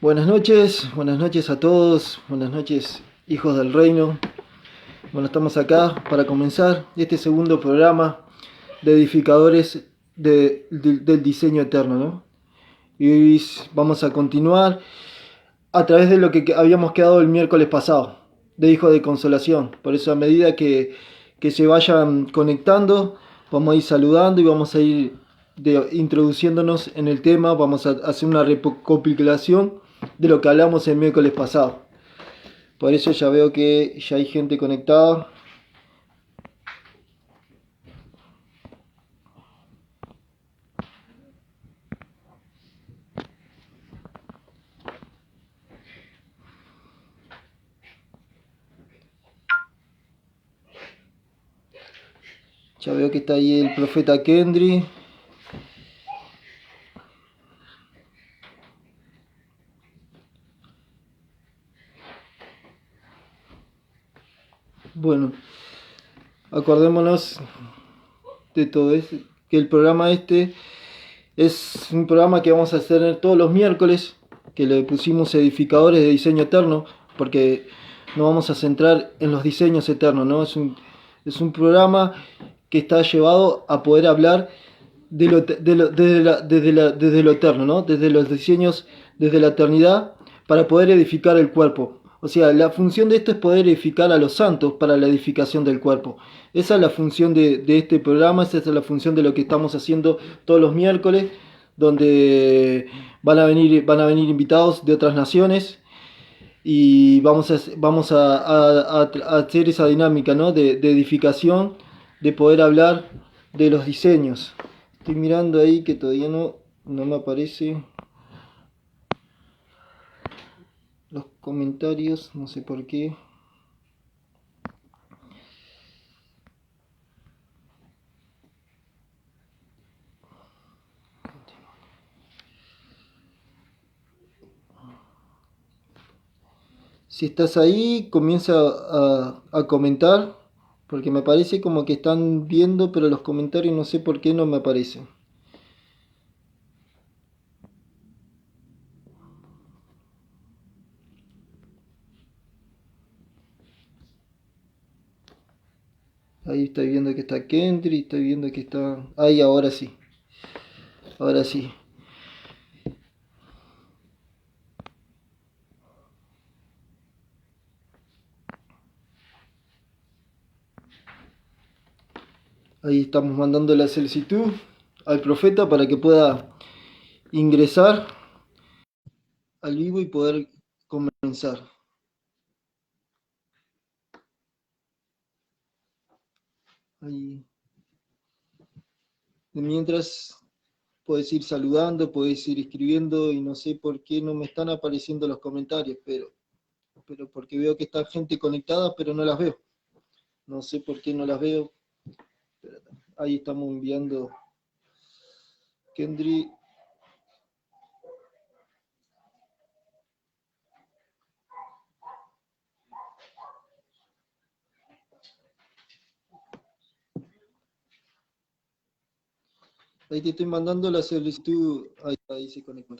Buenas noches a todos, buenas noches hijos del reino. Bueno, estamos acá para comenzar este segundo programa de edificadores del diseño eterno, ¿no? Y hoy vamos a continuar a través de lo que habíamos quedado el miércoles pasado, de hijos de consolación. Por eso a medida que se vayan conectando, vamos a ir saludando y vamos a ir introduciéndonos en el tema, vamos a hacer una recopilación de lo que hablamos el miércoles pasado. Por eso ya veo que ya hay gente conectada. Ya veo que está ahí el profeta Kendry. Bueno, acordémonos de todo esto, que el programa este es un programa que vamos a hacer todos los miércoles, que le pusimos edificadores de diseño eterno, porque nos vamos a centrar en los diseños eternos, ¿no? Es un programa que está llevado a poder hablar desde lo eterno, ¿no? Desde los diseños, desde la eternidad, para poder edificar el cuerpo. O sea, la función de esto es poder edificar a los santos para la edificación del cuerpo. Esa es la función de este programa, esa es la función de lo que estamos haciendo todos los miércoles, donde van a venir invitados de otras naciones y vamos a hacer esa dinámica, ¿no? de edificación, de poder hablar de los diseños. Estoy mirando ahí que todavía no me aparece los comentarios, no sé por qué. Si estás ahí, comienza a comentar, porque me parece como que están viendo, pero los comentarios no sé por qué no me aparecen. Ahí estoy viendo que está Kendry, estoy viendo que está... Ahí, ahora sí. Ahora sí. Ahí estamos mandando la solicitud al profeta para que pueda ingresar al vivo y poder comenzar. Ahí. Mientras puedes ir saludando, puedes ir escribiendo y no sé por qué no me están apareciendo los comentarios, pero porque veo que está gente conectada, pero no las veo. No sé por qué no las veo. Ahí estamos enviando Kendry. Ahí te estoy mandando la solicitud. Ahí se conecta.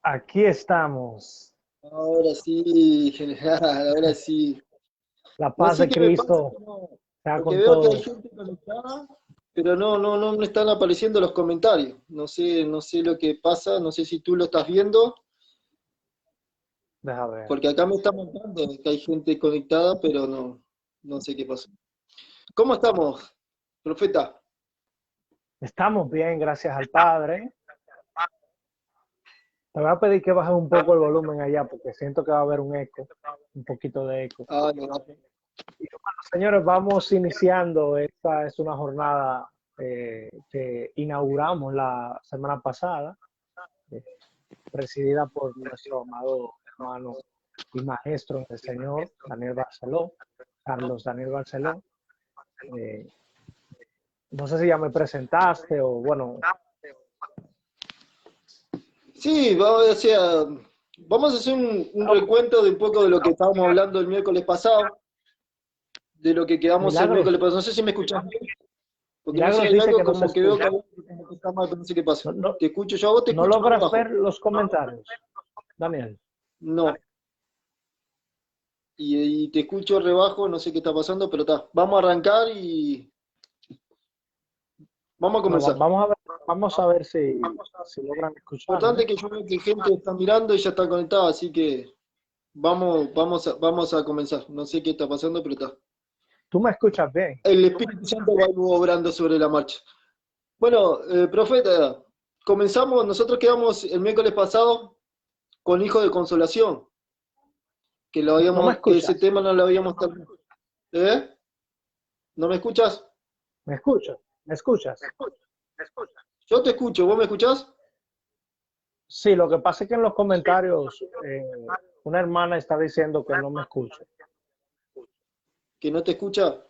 Aquí estamos. Ahora sí, general, ahora sí. La No paz sé de qué me pasa, Cristo sea porque con veo que hay todos. gente conectada, pero no me están apareciendo los comentarios. No sé lo que pasa, no sé si tú lo estás viendo, Deja ver. porque acá me está mostrando que hay gente conectada, pero no sé qué pasa. ¿Cómo estamos, profeta? Estamos bien, gracias al Padre. Te voy a pedir que bajes un poco el volumen allá porque siento que va a haber un eco, un poquito de eco. Ah, no. Y bueno, señores, vamos iniciando. Esta es una jornada que inauguramos la semana pasada, eh, presidida por nuestro amado hermano y maestro del Señor, Daniel Barceló, Carlos Daniel Barceló. Eh, no sé si ya me presentaste o bueno. Sí, vamos a hacer un recuento de un poco de lo que estábamos hablando el miércoles pasado, de lo que quedamos el Milagros, miércoles pasado. No sé si me escuchas bien, porque no sé, Milagros hay dice algo que no se como que veo que escucha. como que está mal, pero no sé qué pasa. No, no, Te escucho yo, a vos te no escucho muy logras bajo. ver los comentarios. Daniel. No. Y te escucho rebajo, no sé qué está pasando, pero está. Vamos a arrancar y vamos a No, comenzar. vamos a ver si logran escucharme. Importante que yo veo que gente está mirando y ya está conectada, así que vamos a comenzar. No sé qué está pasando, pero está. ¿Tú me escuchas bien? El Espíritu Santo va obrando sobre la marcha. Bueno, profeta, comenzamos, nosotros quedamos el miércoles pasado con Hijo de Consolación, No me que ese escuchas. tema no lo habíamos terminado. ¿Eh? ¿No me escuchas? ¿Me escuchas? ¿Me escuchas? Yo te escucho, ¿vos me escuchás? Sí, lo que pasa es que en los comentarios una hermana está diciendo que no me escucha. ¿Que no te escucha?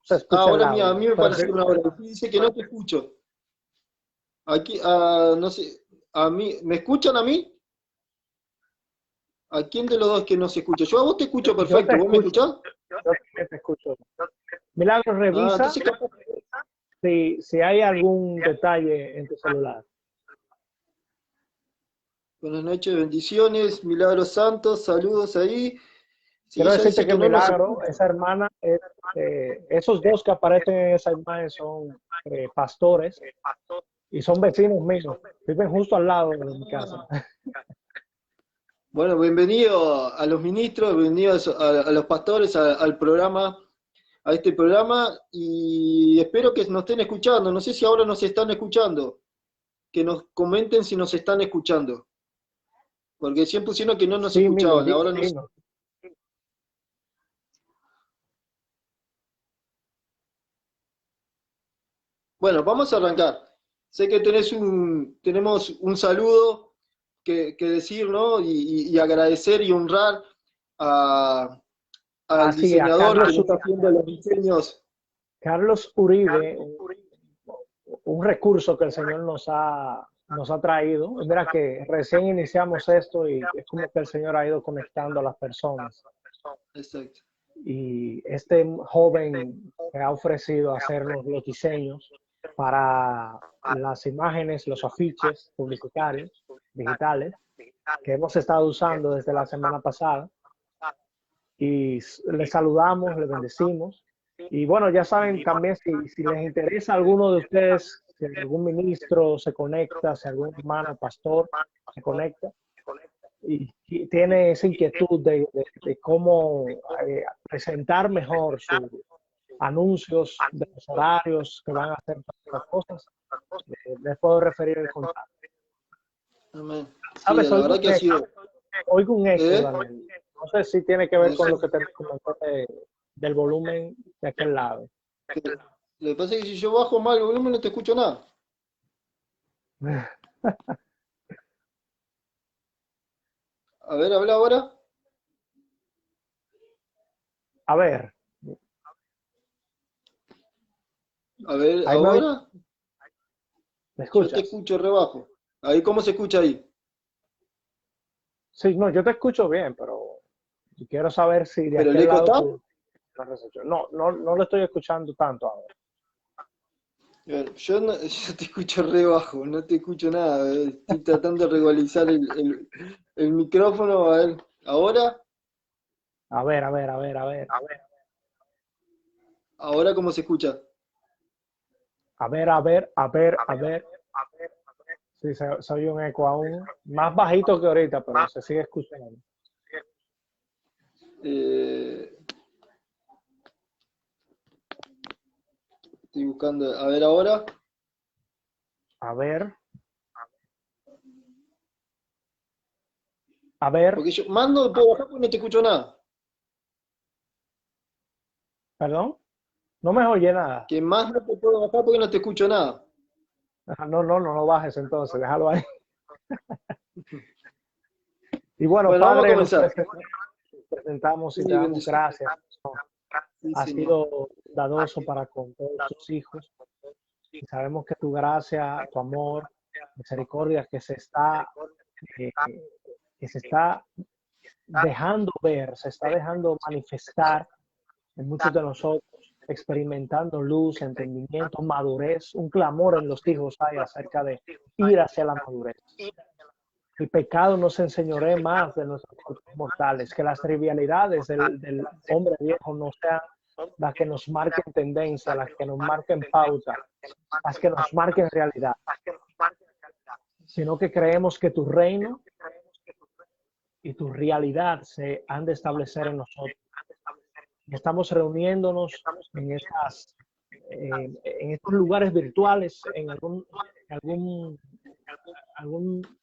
Se escucha el Ahora mía, a audio. mí me Pero parece una hora. Dice que no te escucho. Aquí, no sé, a mí, ¿me escuchan a mí? ¿A quién de los dos que no se escucha? Yo a vos te escucho yo te perfecto, ¿vos me escucho. escuchás? Yo también te escucho. Milagro, revisa Entonces capaz. si hay algún detalle en tu celular. Buenas noches, bendiciones, Milagros Santos, saludos ahí. Sí, Quiero ya decirte dice que que no nos Milagro, escucha. esa hermana, esos dos que aparecen en esa imagen son pastores y son vecinos míos. Viven justo al lado de mi casa. Bueno, bienvenido a los ministros, bienvenidos a los pastores, al programa, a este programa, y espero que nos estén escuchando. No sé si ahora nos están escuchando, que nos comenten si nos están escuchando, porque siempre pusieron que no nos Sí, escuchaban, ahora nos... dinos. Bueno, vamos a arrancar. Sé que tenemos un saludo que decir, ¿no? Y agradecer y honrar a, al Así, a diseñador que nos está haciendo los diseños. Carlos Uribe, un recurso que el Señor nos ha traído. Mira que recién iniciamos esto y es como que el Señor ha ido conectando a las personas. Exacto. Y este joven que ha ofrecido hacernos los diseños para las imágenes, los afiches publicitarios, digitales, que hemos estado usando desde la semana pasada. Y les saludamos, les bendecimos. Y bueno, ya saben también si les interesa a alguno de ustedes, si algún ministro se conecta, si algún hermano, pastor se conecta y tiene esa inquietud de cómo presentar mejor sus anuncios de los horarios que van a hacer las cosas, les puedo referir el contacto. Amén. Sí, ¿Sabes? la verdad que ha sido... Oigo un eco, ¿Eh? Daniel. No sé si tiene que ver con lo que te comenté del volumen de aquel lado. Lo que pasa es que si yo bajo mal el volumen no te escucho nada. A ver, habla ahora. A ver, A ver, ahí ahora me yo te escuchas. escucho rebajo. Ahí, ¿cómo se escucha ahí? Sí, no, yo te escucho bien, pero quiero saber si de ¿Pero el aquel eco lado está? tú la recepción. No lo estoy escuchando tanto ahora. Yo, yo te escucho rebajo, no te escucho nada. Estoy tratando de regularizar el micrófono. A ver, ¿ahora? A ver. ¿Ahora cómo se escucha? A ver. Sí, se oye un eco aún más bajito que ahorita, pero se sigue escuchando. Eh, estoy buscando. A ver, ahora. A ver, a ver, Porque yo mando, puedo bajar porque no te escucho nada. perdón, no me oye nada. Que más no te puedo bajar porque no te escucho nada. No lo bajes entonces, déjalo ahí. Y bueno, Bueno, vamos a Padre, nos comenzar. presentamos y te Sí, damos bendición. gracias. Sí, Has Señor. sido dadoso para con todos tus hijos y sabemos que tu gracia, tu amor, misericordia eh, que se está dejando ver, se está dejando manifestar en muchos de nosotros, experimentando luz, entendimiento, madurez, un clamor en los hijos hay acerca de ir hacia la madurez. el pecado no se enseñoree más de nuestros cuerpos mortales, que las trivialidades del hombre viejo no sean las que nos marquen tendencia, las que nos marquen pauta, las que nos marquen realidad, sino que creemos que tu reino y tu realidad se han de establecer en nosotros. Estamos reuniéndonos en estos lugares virtuales, en algún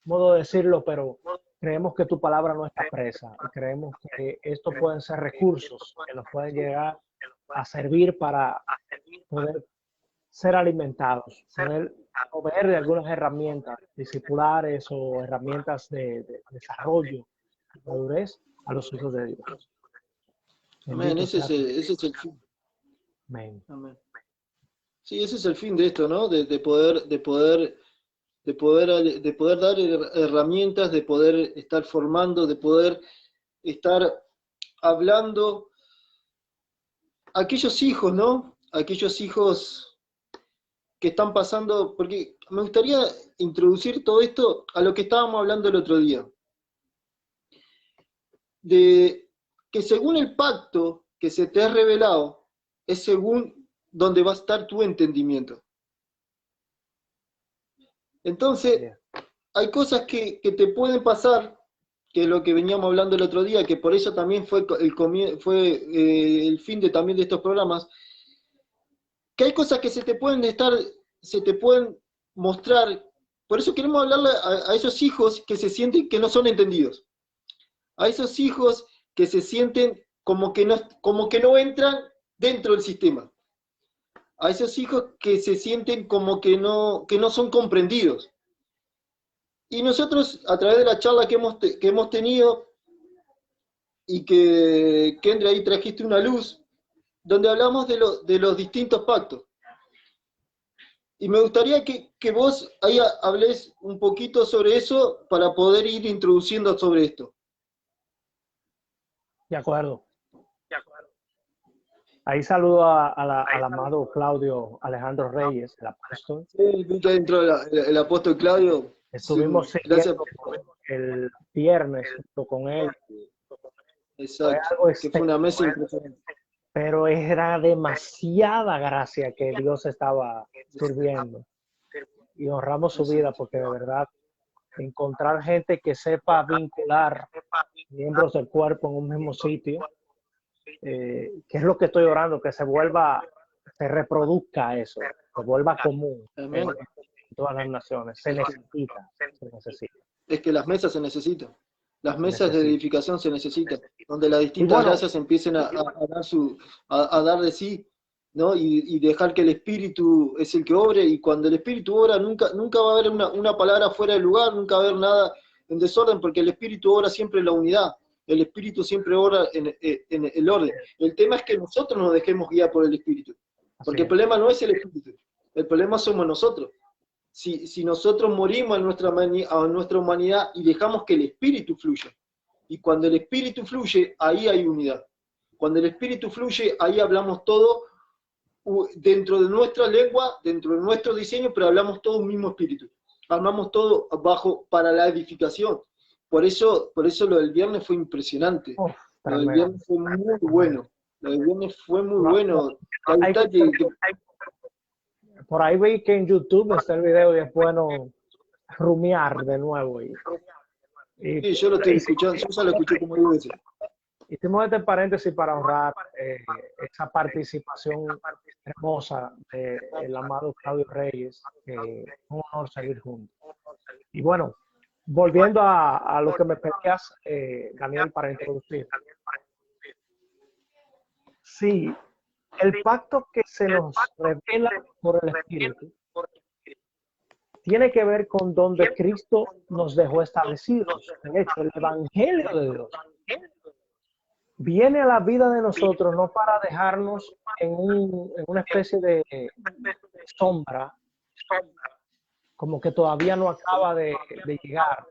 modo de decirlo, pero creemos que tu palabra no está presa. Y creemos que estos pueden ser recursos que nos pueden llegar a servir para poder ser alimentados, poder proveer de algunas herramientas discipulares o herramientas de desarrollo, de madurez a los hijos de Dios. Amén, ese es el fin. Amén. Amén. Sí, ese es el fin de esto, ¿no? De poder dar herramientas, de poder estar formando, de poder estar hablando a aquellos hijos, ¿no? Aquellos hijos que están pasando, porque me gustaría introducir todo esto a lo que estábamos hablando el otro día. De que según el pacto que se te ha revelado, es según donde va a estar tu entendimiento. Entonces, hay cosas que te pueden pasar, que es lo que veníamos hablando el otro día, que por eso también fue el fin también de estos programas, que hay cosas que se te pueden mostrar. Por eso queremos hablarle a esos hijos que se sienten que no son entendidos, a esos hijos que se sienten como que no entran dentro del sistema, a esos hijos que se sienten como que no son comprendidos. Y nosotros, a través de la charla que hemos tenido, y que Kendra ahí trajiste una luz, donde hablamos de los distintos pactos. Y me gustaría que vos ahí hables un poquito sobre eso para poder ir introduciendo sobre esto. De acuerdo. Ahí saludo al amado Claudio Alejandro Reyes, el apóstol. Sí, que entró el apóstol Claudio. Estuvimos siguiendo el viernes junto con él. Exacto, que fue una mesa impresionante. Pero era demasiada gracia que Dios estaba sirviendo. Y honramos su vida porque de verdad encontrar gente que sepa vincular miembros del cuerpo en un mismo sitio, que es lo que estoy orando, que se reproduzca eso, se vuelva común en todas las naciones. Se necesita. Es que las mesas se necesitan. Las mesas de edificación se necesitan, donde las distintas gracias empiecen a dar de sí, ¿no? Y dejar que el Espíritu es el que obre, y cuando el Espíritu obra nunca va a haber una palabra fuera de lugar, nunca va a haber nada en desorden, porque el Espíritu obra siempre en la unidad, el Espíritu siempre obra en el orden. El tema es que nosotros nos dejemos guiar por el Espíritu, porque el problema no es el Espíritu, el problema somos nosotros. Si nosotros morimos a nuestra humanidad y dejamos que el Espíritu fluya. Y cuando el Espíritu fluye, ahí hay unidad. Cuando el Espíritu fluye, ahí hablamos todo dentro de nuestra lengua, dentro de nuestro diseño, pero hablamos todo un mismo espíritu. Hablamos todo para la edificación. Por eso lo del viernes fue impresionante. Lo del viernes fue muy bueno. Lo del viernes fue muy bueno. Por ahí vi que en YouTube está el video y es bueno rumiar de nuevo. Sí, yo lo estoy escuchando, yo ya lo escuché como 10 veces. Hicimos este paréntesis para honrar esa participación hermosa del amado Claudio Reyes, que es un honor salir juntos. Y bueno, volviendo a lo que me pedías, Daniel, para introducir. Sí, el pacto que se nos revela por el Espíritu tiene que ver con donde Cristo nos dejó establecidos. De hecho, el Evangelio de Dios viene a la vida de nosotros no para dejarnos en una especie de sombra, como que todavía no acaba de llegar.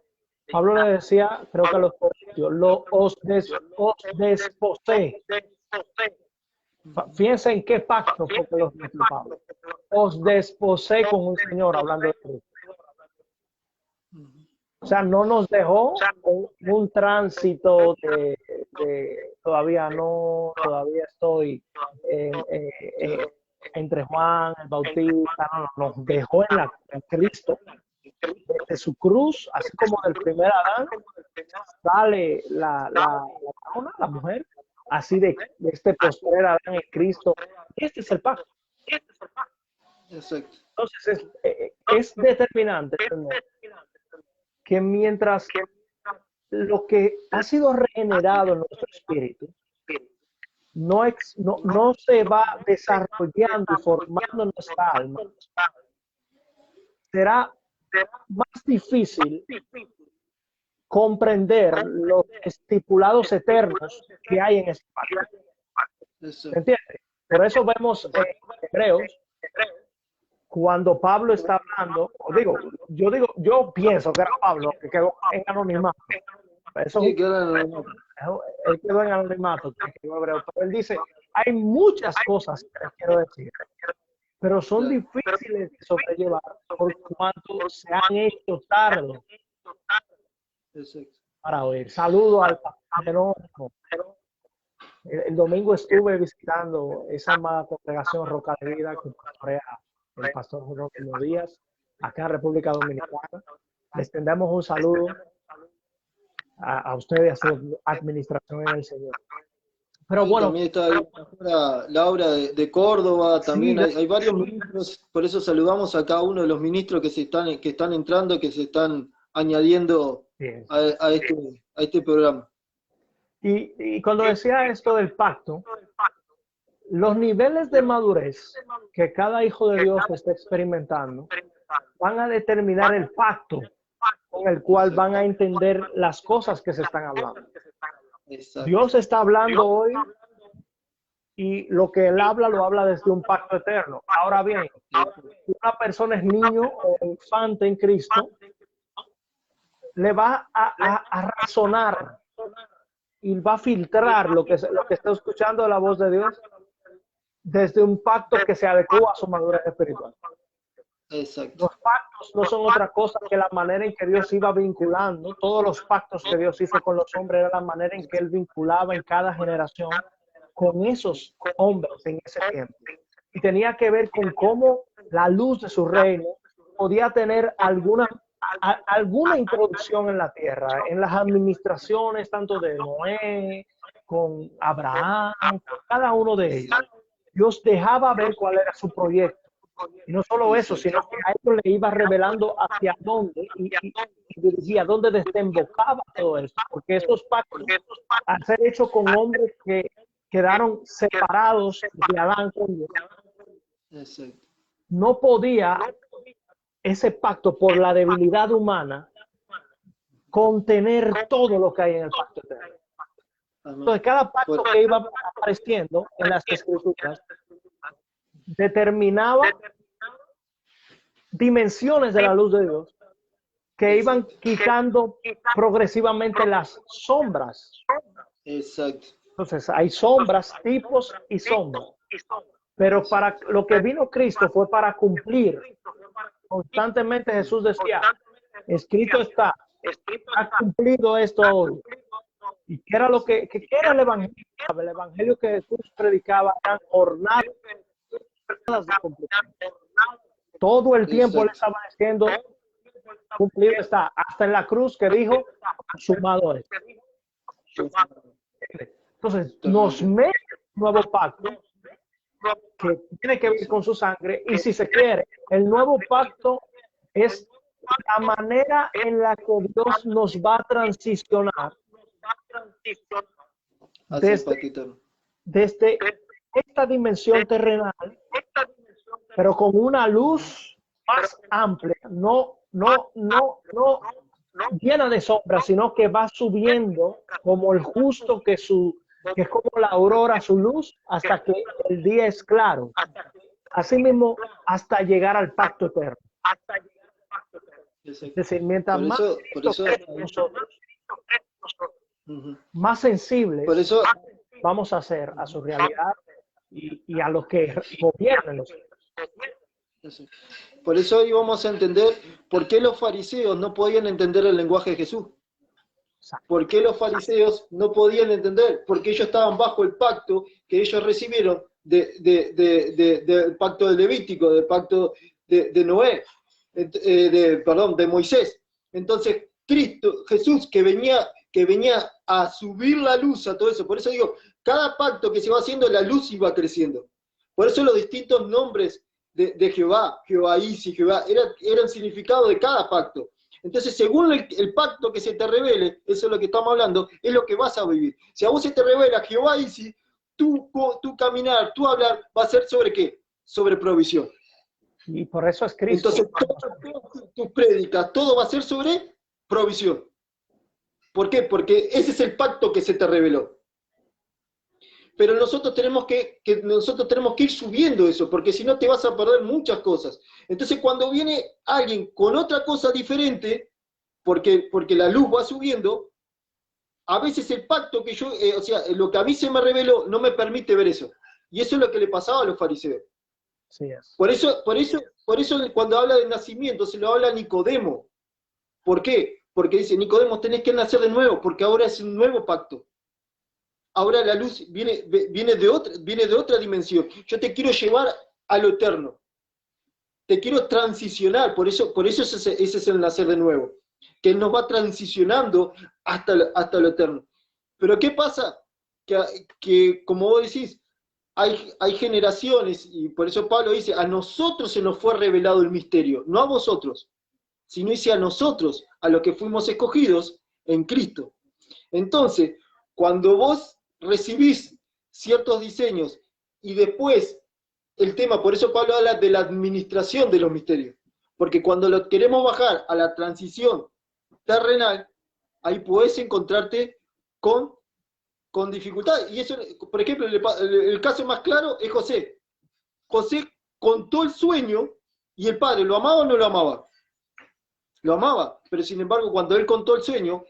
Pablo le decía, creo que a los corintios, os desposé. Fíjense en qué pacto fue que los metió Pablo. Os desposé con un Señor, hablando de Cristo. sea, no nos dejó un tránsito todavía no, todavía estoy entre Juan el Bautista, no, nos dejó en Cristo, de su cruz, así como del primer Adán, sale la mujer, así de este postrer Adán en Cristo. Este es el pacto. Exacto. Entonces es determinante que mientras lo que ha sido regenerado en nuestro espíritu no se va desarrollando y formando en nuestra alma, será más difícil comprender los estipulados eternos que hay en ese pacto. ¿Se entiende? Por eso vemos en Hebreos, cuando Pablo está hablando, yo pienso que era Pablo que quedó en anonimato. Eso, Sí, él quedó en anonimato, pero él dice, hay muchas cosas que les quiero decir, pero son difíciles de sobrellevar por cuanto se han hecho tarde para oír. Saludo al pastor Jerónimo. El domingo estuve visitando esa amada congregación Roca de Vida que pastorea el pastor Jerónimo Díaz, acá en República Dominicana. Les tendemos un saludo a ustedes y a su administración en el Señor. Pero bueno, también está ahí Laura de Córdoba, también hay varios ministros, por eso saludamos a cada uno de los ministros que están entrando, que se están añadiendo a este programa. Y cuando decía esto del pacto, los niveles de madurez que cada hijo de Dios está experimentando van a determinar el pacto con el cual van a entender las cosas que se están hablando. Exacto. Dios está hablando hoy y lo que Él habla lo habla desde un pacto eterno. Ahora bien, si una persona es niño o infante en Cristo, le va a razonar y va a filtrar lo que está escuchando de la voz de Dios desde un pacto que se adecua a su madurez espiritual. Exacto. Los pactos no son otra cosa que la manera en que Dios iba vinculando. Todos los pactos que Dios hizo con los hombres era la manera en que Él vinculaba en cada generación con esos hombres en ese tiempo. Y tenía que ver con cómo la luz de su reino podía tener alguna introducción en la tierra, en las administraciones tanto de Noé, con Abraham, con cada uno de ellos. Dios dejaba ver cuál era su proyecto. Y no solo eso, sino que a ellos le iba revelando hacia dónde y dirigía, dónde desembocaba todo esto. Porque esos pactos, al ser hechos con hombres que quedaron separados de Adán con Dios, no podía ese pacto, por la debilidad humana, contener todo lo que hay en el pacto eterno. Entonces, cada pacto que iba apareciendo en las escrituras determinaba dimensiones de la luz de Dios que iban quitando progresivamente las sombras. Exacto. Entonces, hay sombras, tipos y sombras. Pero para lo que vino Cristo fue para cumplir. Constantemente Jesús decía, escrito está, ha cumplido esto hoy. ¿Y qué era lo que era el evangelio? El evangelio que Jesús predicaba eran jornadas de cumplimiento. Todo el tiempo él estaba diciendo, cumplido está, hasta en la cruz que dijo, consumado es. Entonces, nos mete un nuevo pacto que tiene que ver con su sangre, y si se quiere, el nuevo pacto es la manera en la que Dios nos va a transicionar desde esta dimensión terrenal, pero con una luz más amplia, no llena de sombras, sino que va subiendo como el justo que es como la aurora, su luz, hasta que el día es claro. Asimismo, hasta llegar al pacto eterno. Es decir, mientras más nosotros, más sensibles vamos a ser a su realidad y a lo que gobiernan los cielos. Por eso hoy vamos a entender por qué los fariseos no podían entender el lenguaje de Jesús. ¿Por qué los fariseos no podían entender? Porque ellos estaban bajo el pacto que ellos recibieron del pacto del Levítico, del pacto de Noé, de Moisés. Entonces, Cristo, Jesús, que venía a subir la luz a todo eso. Por eso digo, cada pacto que se va haciendo, la luz iba creciendo. Por eso los distintos nombres de Jehová, Jehová Isi, Jehová, eran significado de cada pacto. Entonces, según el pacto que se te revele, eso es lo que estamos hablando, es lo que vas a vivir. Si a vos se te revela Jehová Isi, tu caminar, tu hablar, va a ser ¿sobre qué? Sobre provisión. Y por eso es Cristo. Entonces, todas tus prédicas, todo va a ser sobre provisión. ¿Por qué? Porque ese es el pacto que se te reveló. Pero nosotros tenemos que ir subiendo eso, porque si no te vas a perder muchas cosas. Entonces, cuando viene alguien con otra cosa diferente, porque la luz va subiendo, a veces el pacto que yo, o sea, lo que a mí se me reveló, no me permite ver eso. Y eso es lo que le pasaba a los fariseos. Sí es. Por eso cuando habla de nacimiento, se lo habla a Nicodemo. ¿Por qué? Porque dice, Nicodemo, tenés que nacer de nuevo, porque ahora es un nuevo pacto. Ahora la luz viene de otra dimensión. Yo te quiero llevar a lo eterno. Te quiero transicionar, por eso ese es el nacer de nuevo. Que Él nos va transicionando hasta lo eterno. Pero ¿qué pasa? Que como vos decís, hay generaciones, y por eso Pablo dice, a nosotros se nos fue revelado el misterio, no a vosotros, sino dice a nosotros, a los que fuimos escogidos en Cristo. Entonces, cuando vos recibís ciertos diseños y después el tema, por eso Pablo habla de la administración de los misterios, porque cuando lo queremos bajar a la transición terrenal, ahí podés encontrarte con dificultad. Y eso, por ejemplo, el caso más claro es José. José contó el sueño y el padre, ¿lo amaba o no lo amaba? Lo amaba, pero sin embargo, cuando él contó el sueño,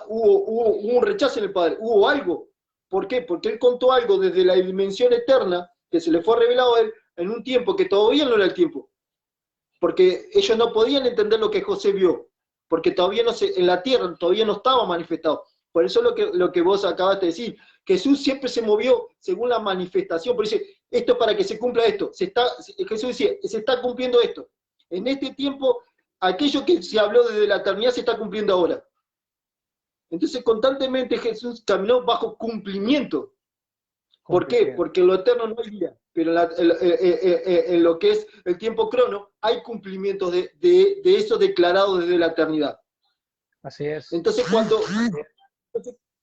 hubo un rechazo en el padre, hubo algo. ¿Por qué? Porque él contó algo desde la dimensión eterna que se le fue revelado a él en un tiempo que todavía no era el tiempo. Porque ellos no podían entender lo que José vio, porque todavía en la tierra todavía no estaba manifestado. Por eso lo que vos acabaste de decir, Jesús siempre se movió según la manifestación, por eso esto es para que se cumpla esto. Jesús decía, se está cumpliendo esto. En este tiempo, aquello que se habló desde la eternidad se está cumpliendo ahora. Entonces, constantemente Jesús caminó bajo cumplimiento. ¿Por qué? Porque en lo eterno no hay día, pero en lo que es el tiempo crono, hay cumplimientos de eso declarado desde la eternidad. Así es. Entonces,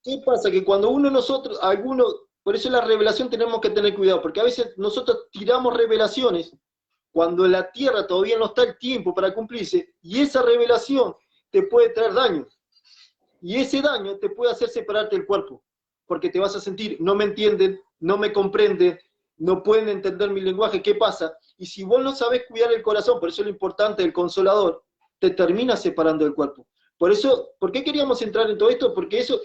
¿qué pasa? Que cuando por eso la revelación tenemos que tener cuidado, porque a veces nosotros tiramos revelaciones cuando en la tierra todavía no está el tiempo para cumplirse, y esa revelación te puede traer daño. Y ese daño te puede hacer separarte del cuerpo, porque te vas a sentir, no me entienden, no me comprenden, no pueden entender mi lenguaje, ¿qué pasa? Y si vos no sabés cuidar el corazón, por eso es lo importante del consolador, te termina separando del cuerpo. ¿Por qué queríamos entrar en todo esto? Por eso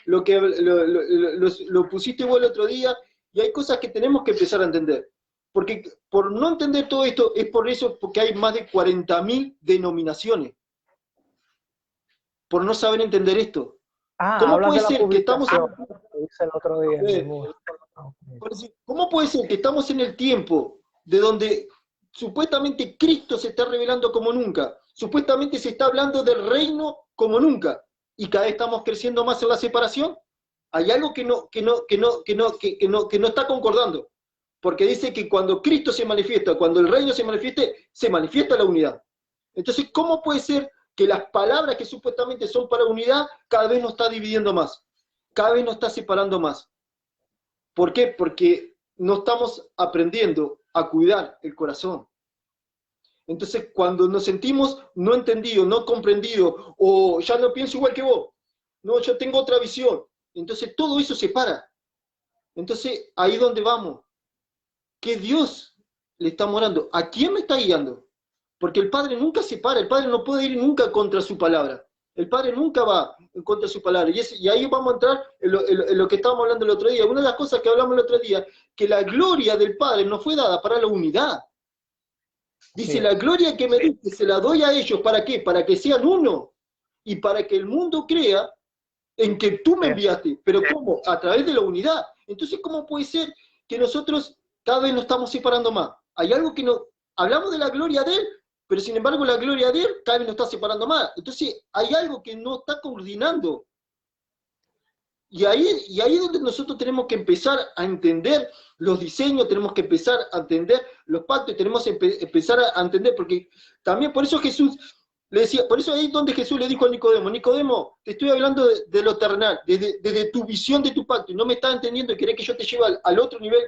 lo pusiste vos el otro día, y hay cosas que tenemos que empezar a entender. Porque por no entender todo esto, es por eso porque hay más de 40.000 denominaciones. Por no saber entender esto. ¿Cómo puede ser que estamos ¿Cómo puede ser que estamos en el tiempo de donde supuestamente Cristo se está revelando como nunca? Supuestamente se está hablando del reino como nunca. Y cada vez estamos creciendo más en la separación. Hay algo que no está concordando. Porque dice que cuando Cristo se manifiesta, cuando el reino se manifiesta la unidad. Entonces, ¿cómo puede ser que las palabras que supuestamente son para unidad, cada vez nos está dividiendo más, cada vez nos está separando más? ¿Por qué? Porque no estamos aprendiendo a cuidar el corazón. Entonces, cuando nos sentimos no entendidos, no comprendidos, o ya no pienso igual que vos, no, yo tengo otra visión, entonces todo eso se para. Entonces, ahí es donde vamos. ¿Qué Dios le está morando? ¿A quién me está guiando? Porque el Padre nunca se para, el Padre no puede ir nunca contra su palabra. El Padre nunca va en contra de su palabra. Y ahí vamos a entrar en lo que estábamos hablando el otro día. Una de las cosas que hablamos el otro día, que la gloria del Padre nos fue dada para la unidad. Dice, la gloria que me diste se la doy a ellos, ¿para qué? Para que sean uno y para que el mundo crea en que tú me enviaste. ¿Pero cómo? A través de la unidad. Entonces, ¿cómo puede ser que nosotros cada vez nos estamos separando más? Hay algo que no... Hablamos de la gloria de Él, pero sin embargo la gloria de Él cada vez nos está separando más. Entonces, hay algo que no está coordinando. Y ahí es donde nosotros tenemos que empezar a entender los diseños, tenemos que empezar a entender los pactos, tenemos que empezar a entender, porque también por eso Jesús le decía, por eso ahí es donde Jesús le dijo a Nicodemo, Nicodemo, te estoy hablando de lo terrenal, desde tu visión de tu pacto, y no me estás entendiendo y querés que yo te lleve al otro nivel.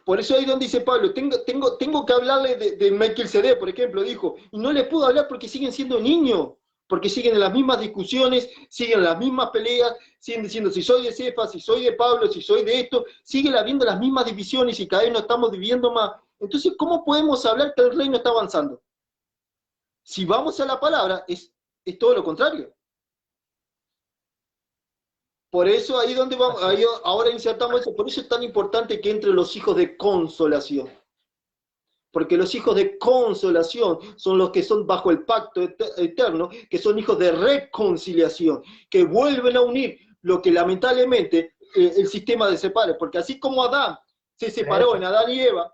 Por eso ahí es donde dice Pablo, tengo que hablarle de Melquisedec, por ejemplo, dijo, y no les puedo hablar porque siguen siendo niños, porque siguen en las mismas discusiones, siguen en las mismas peleas, siguen diciendo si soy de Cefas, si soy de Pablo, si soy de esto, siguen habiendo las mismas divisiones y cada vez nos estamos dividiendo más. Entonces, ¿cómo podemos hablar que el reino está avanzando? Si vamos a la palabra, es todo lo contrario. Por eso ahí donde vamos, ahí ahora insertamos eso, por eso es tan importante que entren los hijos de consolación. Porque los hijos de consolación son los que son bajo el pacto eterno, que son hijos de reconciliación, que vuelven a unir lo que lamentablemente el sistema de separa. Porque así como Adán se separó en Adán y Eva,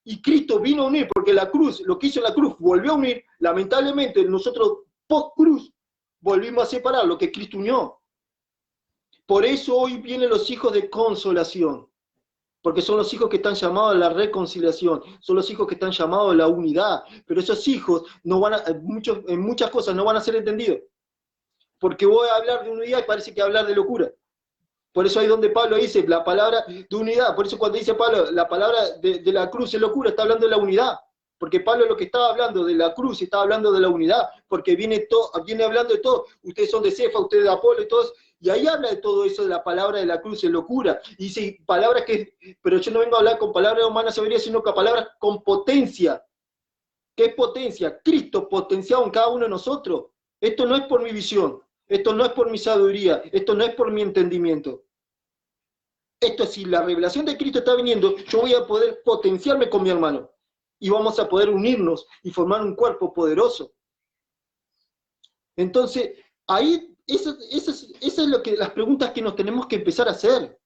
y Cristo vino a unir, porque la cruz, lo que hizo en la cruz, volvió a unir, lamentablemente nosotros post-cruz volvimos a separar lo que Cristo unió. Por eso hoy vienen los hijos de consolación. Porque son los hijos que están llamados a la reconciliación, son los hijos que están llamados a la unidad, pero esos hijos no van en muchas cosas no van a ser entendidos, porque voy a hablar de unidad y parece que hablar de locura. Por eso ahí donde Pablo dice la palabra de unidad, por eso cuando dice Pablo la palabra de la cruz es locura, está hablando de la unidad, porque Pablo lo que estaba hablando de la cruz, estaba hablando de la unidad, porque viene hablando de todo, ustedes son de Cefa, ustedes de Apolo y todos. Y ahí habla de todo eso, de la palabra de la cruz, es locura. Y dice palabras pero yo no vengo a hablar con palabras de humana sabiduría, sino con palabras con potencia. ¿Qué es potencia? Cristo potenciado en cada uno de nosotros. Esto no es por mi visión, esto no es por mi sabiduría, esto no es por mi entendimiento. Esto, si la revelación de Cristo está viniendo, yo voy a poder potenciarme con mi hermano. Y vamos a poder unirnos y formar un cuerpo poderoso. Entonces, ahí esas es las preguntas que nos tenemos que empezar a hacer.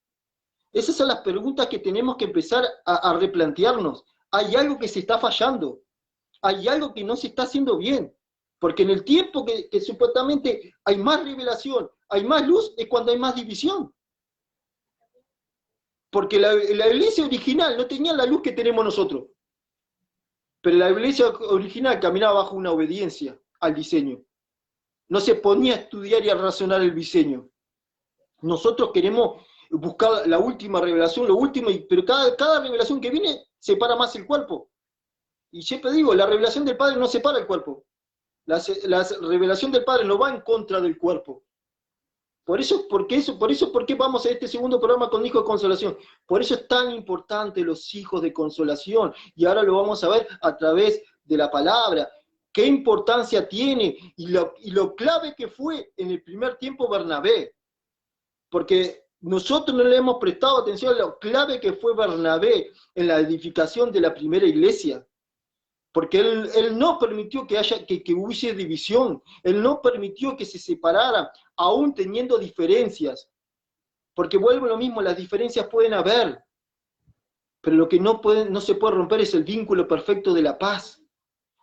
Esas son las preguntas que tenemos que empezar a replantearnos. Hay algo que se está fallando. Hay algo que no se está haciendo bien. Porque en el tiempo que supuestamente hay más revelación, hay más luz, es cuando hay más división. Porque la iglesia original no tenía la luz que tenemos nosotros. Pero la iglesia original caminaba bajo una obediencia al diseño. No se ponía a estudiar y a razonar el diseño. Nosotros queremos buscar la última revelación, lo último, pero cada revelación que viene separa más el cuerpo. Y siempre digo, la revelación del Padre no separa el cuerpo. La revelación del Padre no va en contra del cuerpo. Por eso, ¿por qué vamos a este segundo programa con hijos de consolación? Por eso es tan importante los hijos de consolación. Y ahora lo vamos a ver a través de la palabra. ¿Qué importancia tiene? Y lo clave que fue en el primer tiempo Bernabé. Porque nosotros no le hemos prestado atención a lo clave que fue Bernabé en la edificación de la primera iglesia. Porque él no permitió que hubiese división. Él no permitió que se separaran, aún teniendo diferencias. Porque vuelve lo mismo, las diferencias pueden haber. Pero lo que no se puede romper es el vínculo perfecto de la paz.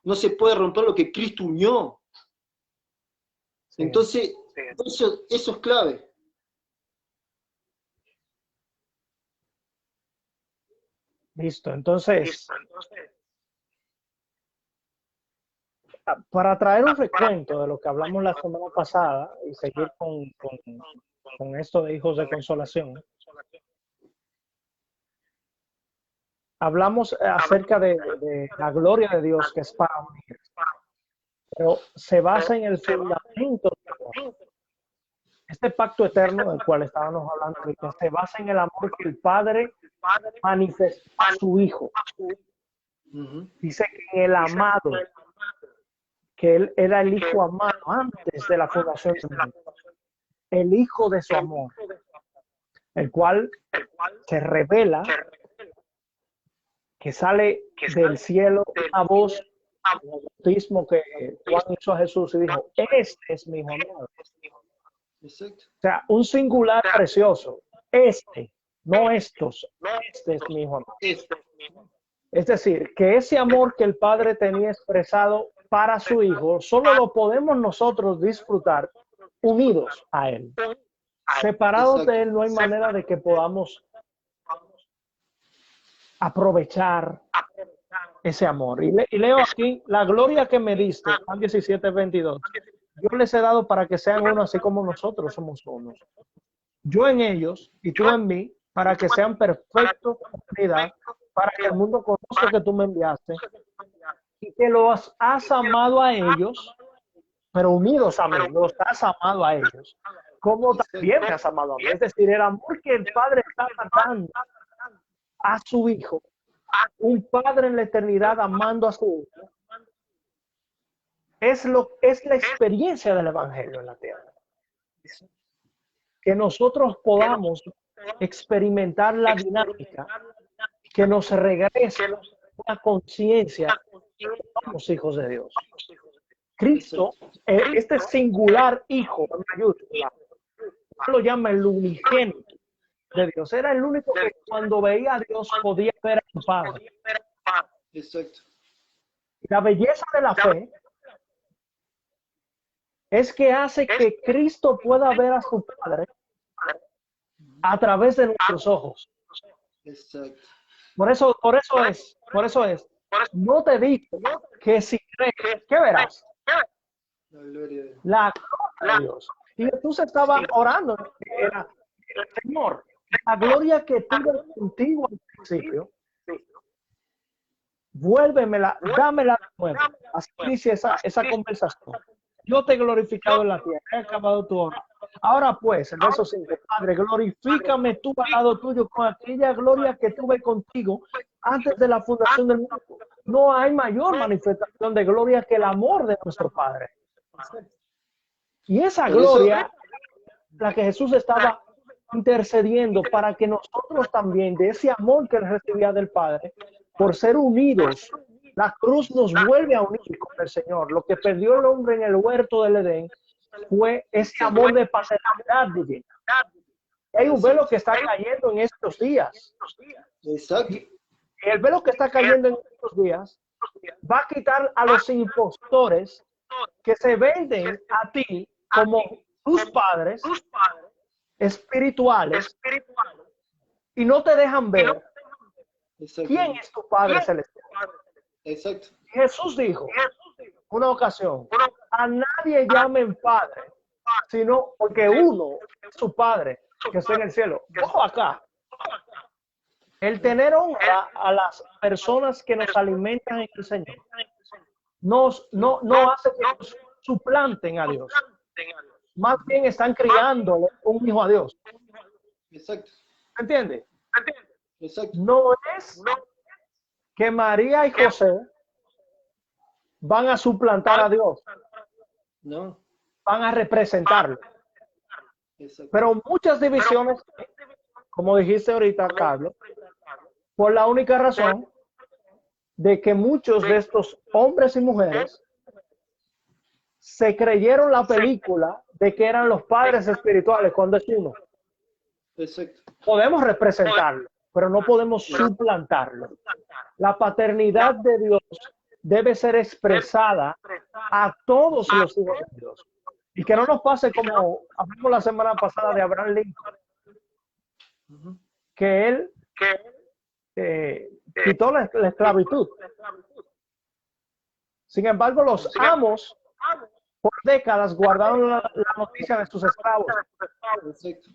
No se puede romper lo que Cristo unió. Sí. Entonces, eso es clave. Listo, entonces, para traer un recuento de lo que hablamos la semana pasada y seguir con esto de hijos de consolación, hablamos acerca de la gloria de Dios que es para unir, pero se basa en el fundamento de amor. Este pacto eterno del cual estábamos hablando ahorita se basa en el amor que el Padre manifestó a su Hijo. Dice que en el amado, que él era el Hijo amado antes de la fundación del mundo, el Hijo de su amor, el cual se revela que sale del cielo una voz, el bautismo que Juan hizo a Jesús y dijo, este es mi hijo amado. Exacto. O sea, un singular precioso. Este, no estos. Este es mi hijo amado. Es decir, que ese amor que el Padre tenía expresado para su Hijo, solo lo podemos nosotros disfrutar unidos a Él. Separados de Él no hay manera de que podamos aprovechar ese amor. Y leo aquí, la gloria que me diste, Juan 17:22. Yo les he dado para que sean uno así como nosotros somos unos. Yo en ellos y tú en mí, para que sean perfectos en unidad, para que el mundo conozca que tú me enviaste y que los has amado a ellos, pero unidos a mí, los has amado a ellos, como también me has amado a mí. Es decir, el amor que el Padre está dando a su Hijo, un Padre en la eternidad amando a su Hijo, es la experiencia del Evangelio en la tierra. Que nosotros podamos experimentar la dinámica que nos regrese una conciencia de que somos hijos de Dios. Cristo, este singular hijo, en mayúscula, lo llama el unigénito de Dios. Era el único que cuando veía a Dios podía ver a su Padre. Exacto. La belleza de la fe es que hace que Cristo pueda ver a su Padre a través de nuestros ojos. Exacto. Por eso es. No te digo que si crees, ¿qué verás? La gloria de Dios. La gloria de Dios. Y Jesús estaba orando, era, Señor, la gloria que tuve contigo al principio, vuélvemela, dámela de nuevo. Así dice esa conversación. Yo te he glorificado en la tierra, he acabado tu obra. Ahora pues, el verso 5, Padre, glorifícame tú al lado tuyo con aquella gloria que tuve contigo antes de la fundación del mundo. No hay mayor manifestación de gloria que el amor de nuestro Padre. Y esa gloria, la que Jesús estaba intercediendo para que nosotros también, de ese amor que él recibía del Padre, por ser unidos, la cruz nos vuelve a unir con el Señor. Lo que perdió el hombre en el huerto del Edén fue ese amor de paternidad divina. Hay un velo que está cayendo en estos días. Exacto. Y el velo que está cayendo en estos días va a quitar a los impostores que se venden a ti como tus padres espirituales y no te dejan ver quién es tu Padre celestial. Exacto. Jesús dijo una ocasión, a nadie llamen Padre, sino porque uno es su Padre que está en el cielo. Ojo acá. El tener honra a las personas que nos alimentan en el Señor no hace que nos suplanten a Dios. Más bien están criando un hijo a Dios. Exacto. ¿Entiende? Exacto. No es que María y José van a suplantar a Dios, No. van a representarlo. Exacto. Pero muchas divisiones, como dijiste ahorita, Carlos, por la única razón de que muchos de estos hombres y mujeres se creyeron la película de que eran los padres espirituales cuando es uno. Exacto. Podemos representarlo, pero no podemos suplantarlo. La paternidad de Dios debe ser expresada a todos los hijos de Dios. Y que no nos pase como hablamos la semana pasada de Abraham Lincoln, que él quitó la esclavitud. Sin embargo, los amos por décadas guardaron la noticia de sus esclavos. Exacto.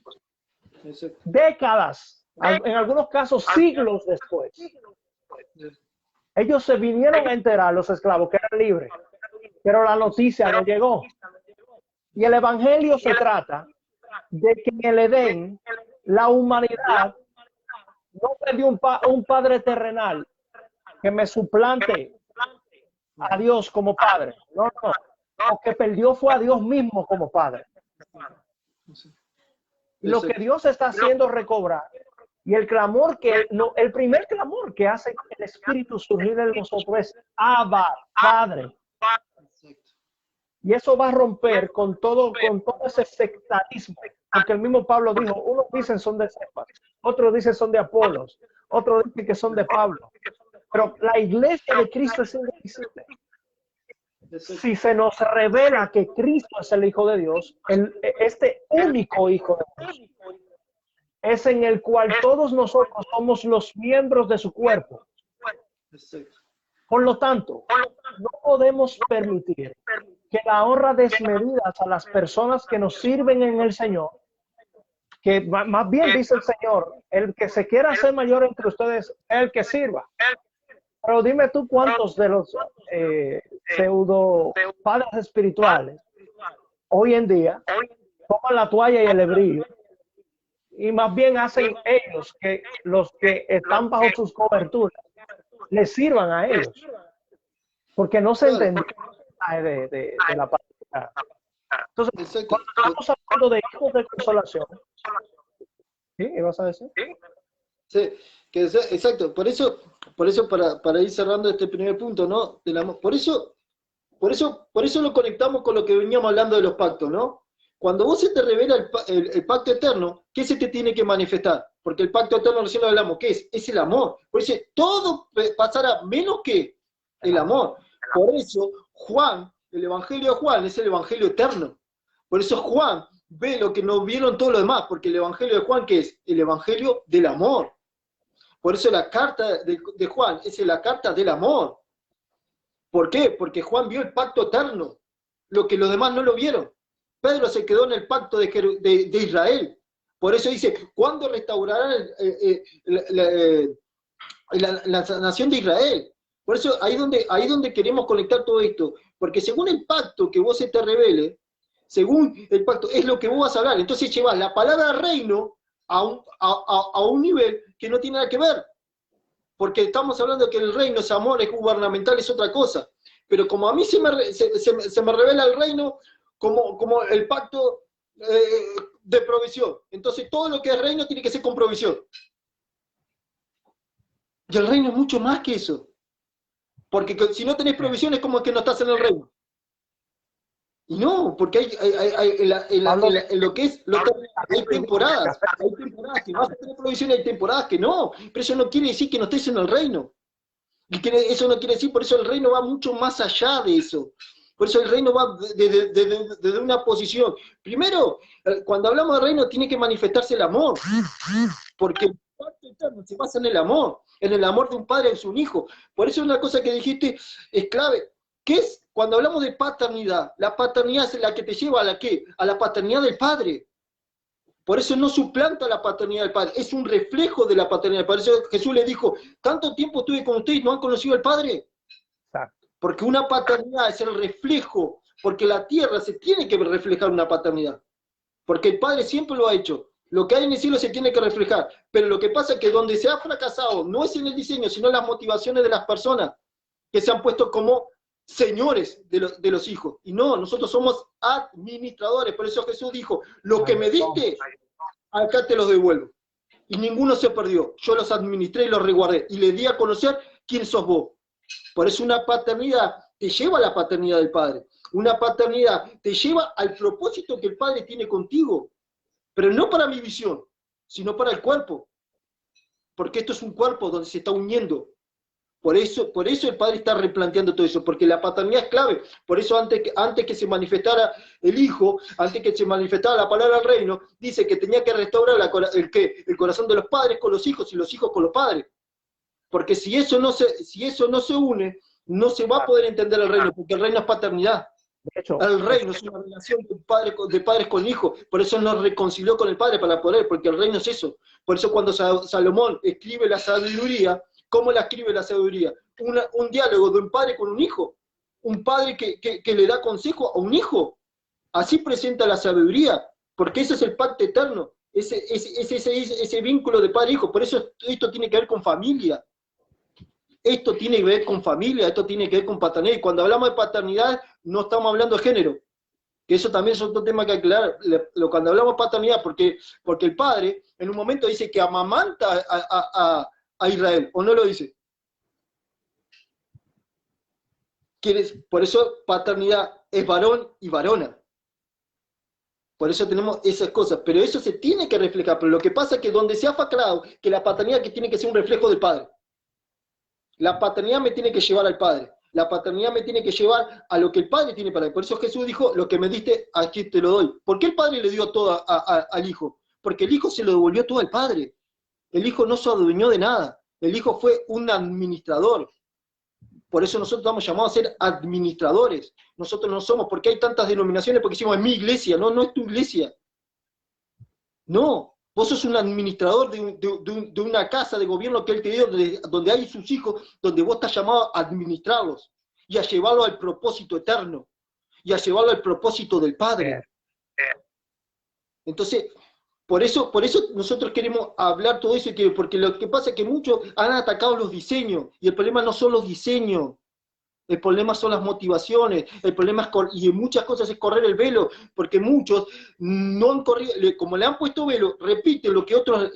Exacto. Décadas, en algunos casos siglos después. Ellos se vinieron a enterar, los esclavos, que eran libres, pero la noticia no llegó. Y el evangelio se trata de que en el Edén la humanidad no perdió un padre terrenal que me suplante a Dios como padre. No. Lo que perdió fue a Dios mismo como padre. Y lo que Dios está haciendo recobrar Y el clamor el primer clamor que hace el Espíritu surgir en nosotros es Abba, Padre. Y eso va a romper con todo ese sectarismo. Porque el mismo Pablo dijo, unos dicen son de Cefas, otros dicen son de Apolos, otros dicen que son de Pablo. Pero la iglesia de Cristo es indivisible. Si se nos revela que Cristo es el Hijo de Dios, este único Hijo de Dios, es en el cual todos nosotros somos los miembros de su cuerpo. Por lo tanto, no podemos permitir que la honra desmedida a las personas que nos sirven en el Señor, que más bien dice el Señor, el que se quiera hacer mayor entre ustedes, el que sirva. Pero dime tú cuántos de los pseudo padres espirituales hoy en día toman la toalla y el hebrillo y más bien hacen ellos que los que están bajo sus coberturas les sirvan a ellos, porque no se entendió de la palabra. Entonces, cuando estamos hablando de hijos de consolación, ¿sí? ¿Qué vas a decir? Sí, exacto. Por eso para ir cerrando este primer punto, ¿no? Por eso lo conectamos con lo que veníamos hablando de los pactos, ¿no? Cuando vos se te revela el pacto eterno, ¿qué se te tiene que manifestar? Porque el pacto eterno, recién lo hablamos, ¿qué es? Es el amor. Por eso todo pasará menos que el amor. Por eso Juan, el Evangelio de Juan es el Evangelio eterno. Por eso Juan ve lo que no vieron todos los demás, porque el Evangelio de Juan, ¿qué es? El Evangelio del amor. Por eso la carta de Juan es la carta del amor. ¿Por qué? Porque Juan vio el pacto eterno, lo que los demás no lo vieron. Pedro se quedó en el pacto de Israel. Por eso dice, ¿cuándo restaurarán la nación de Israel? Por eso ahí donde queremos conectar todo esto. Porque según el pacto que vos se te revele, según el pacto, es lo que vos vas a hablar. Entonces llevas la palabra reino a un nivel que no tiene nada que ver. Porque estamos hablando de que el reino es amor, es gubernamental, es otra cosa. Pero como a mí se me revela el reino como el pacto de provisión. Entonces todo lo que es reino tiene que ser con provisión. Y el reino es mucho más que eso. Porque si no tenés provisión es como que no estás en el reino. Y no, porque en lo que es, hay temporadas que vas a tener provisión y hay temporadas que no, pero eso no quiere decir que no estés en el reino. Y eso no quiere decir, por eso el reino va mucho más allá de eso. Por eso el reino va desde una posición. Primero, cuando hablamos de reino tiene que manifestarse el amor, porque el pacto eterno se basa en el amor de un padre en su hijo. Por eso una cosa que dijiste es clave. ¿Qué es? Cuando hablamos de paternidad, la paternidad es la que te lleva a la paternidad del Padre. Por eso no suplanta la paternidad del Padre, es un reflejo de la paternidad del Padre. Por eso Jesús le dijo, tanto tiempo estuve con ustedes, ¿no han conocido al Padre? Exacto. Porque una paternidad es el reflejo, porque la tierra se tiene que reflejar una paternidad. Porque el Padre siempre lo ha hecho. Lo que hay en el cielo se tiene que reflejar. Pero lo que pasa es que donde se ha fracasado no es en el diseño, sino en las motivaciones de las personas que se han puesto como señores de los hijos. Y no, nosotros somos administradores. Por eso Jesús dijo, lo que me diste, acá te los devuelvo. Y ninguno se perdió. Yo los administré y los resguardé. Y les di a conocer quién sos vos. Por eso una paternidad te lleva a la paternidad del Padre. Una paternidad te lleva al propósito que el Padre tiene contigo. Pero no para mi visión, sino para el cuerpo. Porque esto es un cuerpo donde se está uniendo. Por eso el Padre está replanteando todo eso, porque la paternidad es clave. Por eso antes que se manifestara el Hijo, antes que se manifestara la palabra del reino, dice que tenía que restaurar el corazón de los padres con los hijos y los hijos con los padres. Porque si eso no se une, no se va a poder entender el reino, porque el reino es paternidad. De hecho, el reino es una relación de padres con hijos. Por eso nos reconcilió con el Padre para poder, porque el reino es eso. Por eso cuando Salomón escribe la sabiduría, ¿cómo la escribe la sabiduría? Un diálogo de un padre con un hijo. Un padre que le da consejo a un hijo. Así presenta la sabiduría, porque ese es el pacto eterno. Ese vínculo de padre e hijo. Por eso esto tiene que ver con familia. Esto tiene que ver con familia, esto tiene que ver con paternidad. Y cuando hablamos de paternidad, no estamos hablando de género. Que eso también es otro tema que aclarar. Cuando hablamos de paternidad, porque el padre En un momento dice que amamanta a Israel, ¿o no lo dice? Por eso paternidad es varón y varona. Por eso tenemos esas cosas, pero eso se tiene que reflejar. Pero lo que pasa es que donde se ha claro que la paternidad que tiene que ser un reflejo del padre. La paternidad me tiene que llevar al padre. La paternidad me tiene que llevar a lo que el padre tiene para mí. Por eso Jesús dijo, lo que me diste, aquí te lo doy. ¿Por qué el padre le dio todo al hijo? Porque el hijo se lo devolvió todo al padre. El hijo no se adueñó de nada. El hijo fue un administrador. Por eso nosotros estamos llamados a ser administradores. Nosotros no somos, porque hay tantas denominaciones, porque decimos, es mi iglesia. No, no es tu iglesia. No, vos sos un administrador de una casa de gobierno que él te dio, donde hay sus hijos, donde vos estás llamado a administrarlos y a llevarlo al propósito eterno y a llevarlo al propósito del Padre. Entonces, por eso nosotros queremos hablar todo eso, porque lo que pasa es que muchos han atacado los diseños, y el problema no son los diseños, el problema son las motivaciones, el problema es, y en muchas cosas es correr el velo, porque muchos no han corrido, como le han puesto velo, repiten lo que otros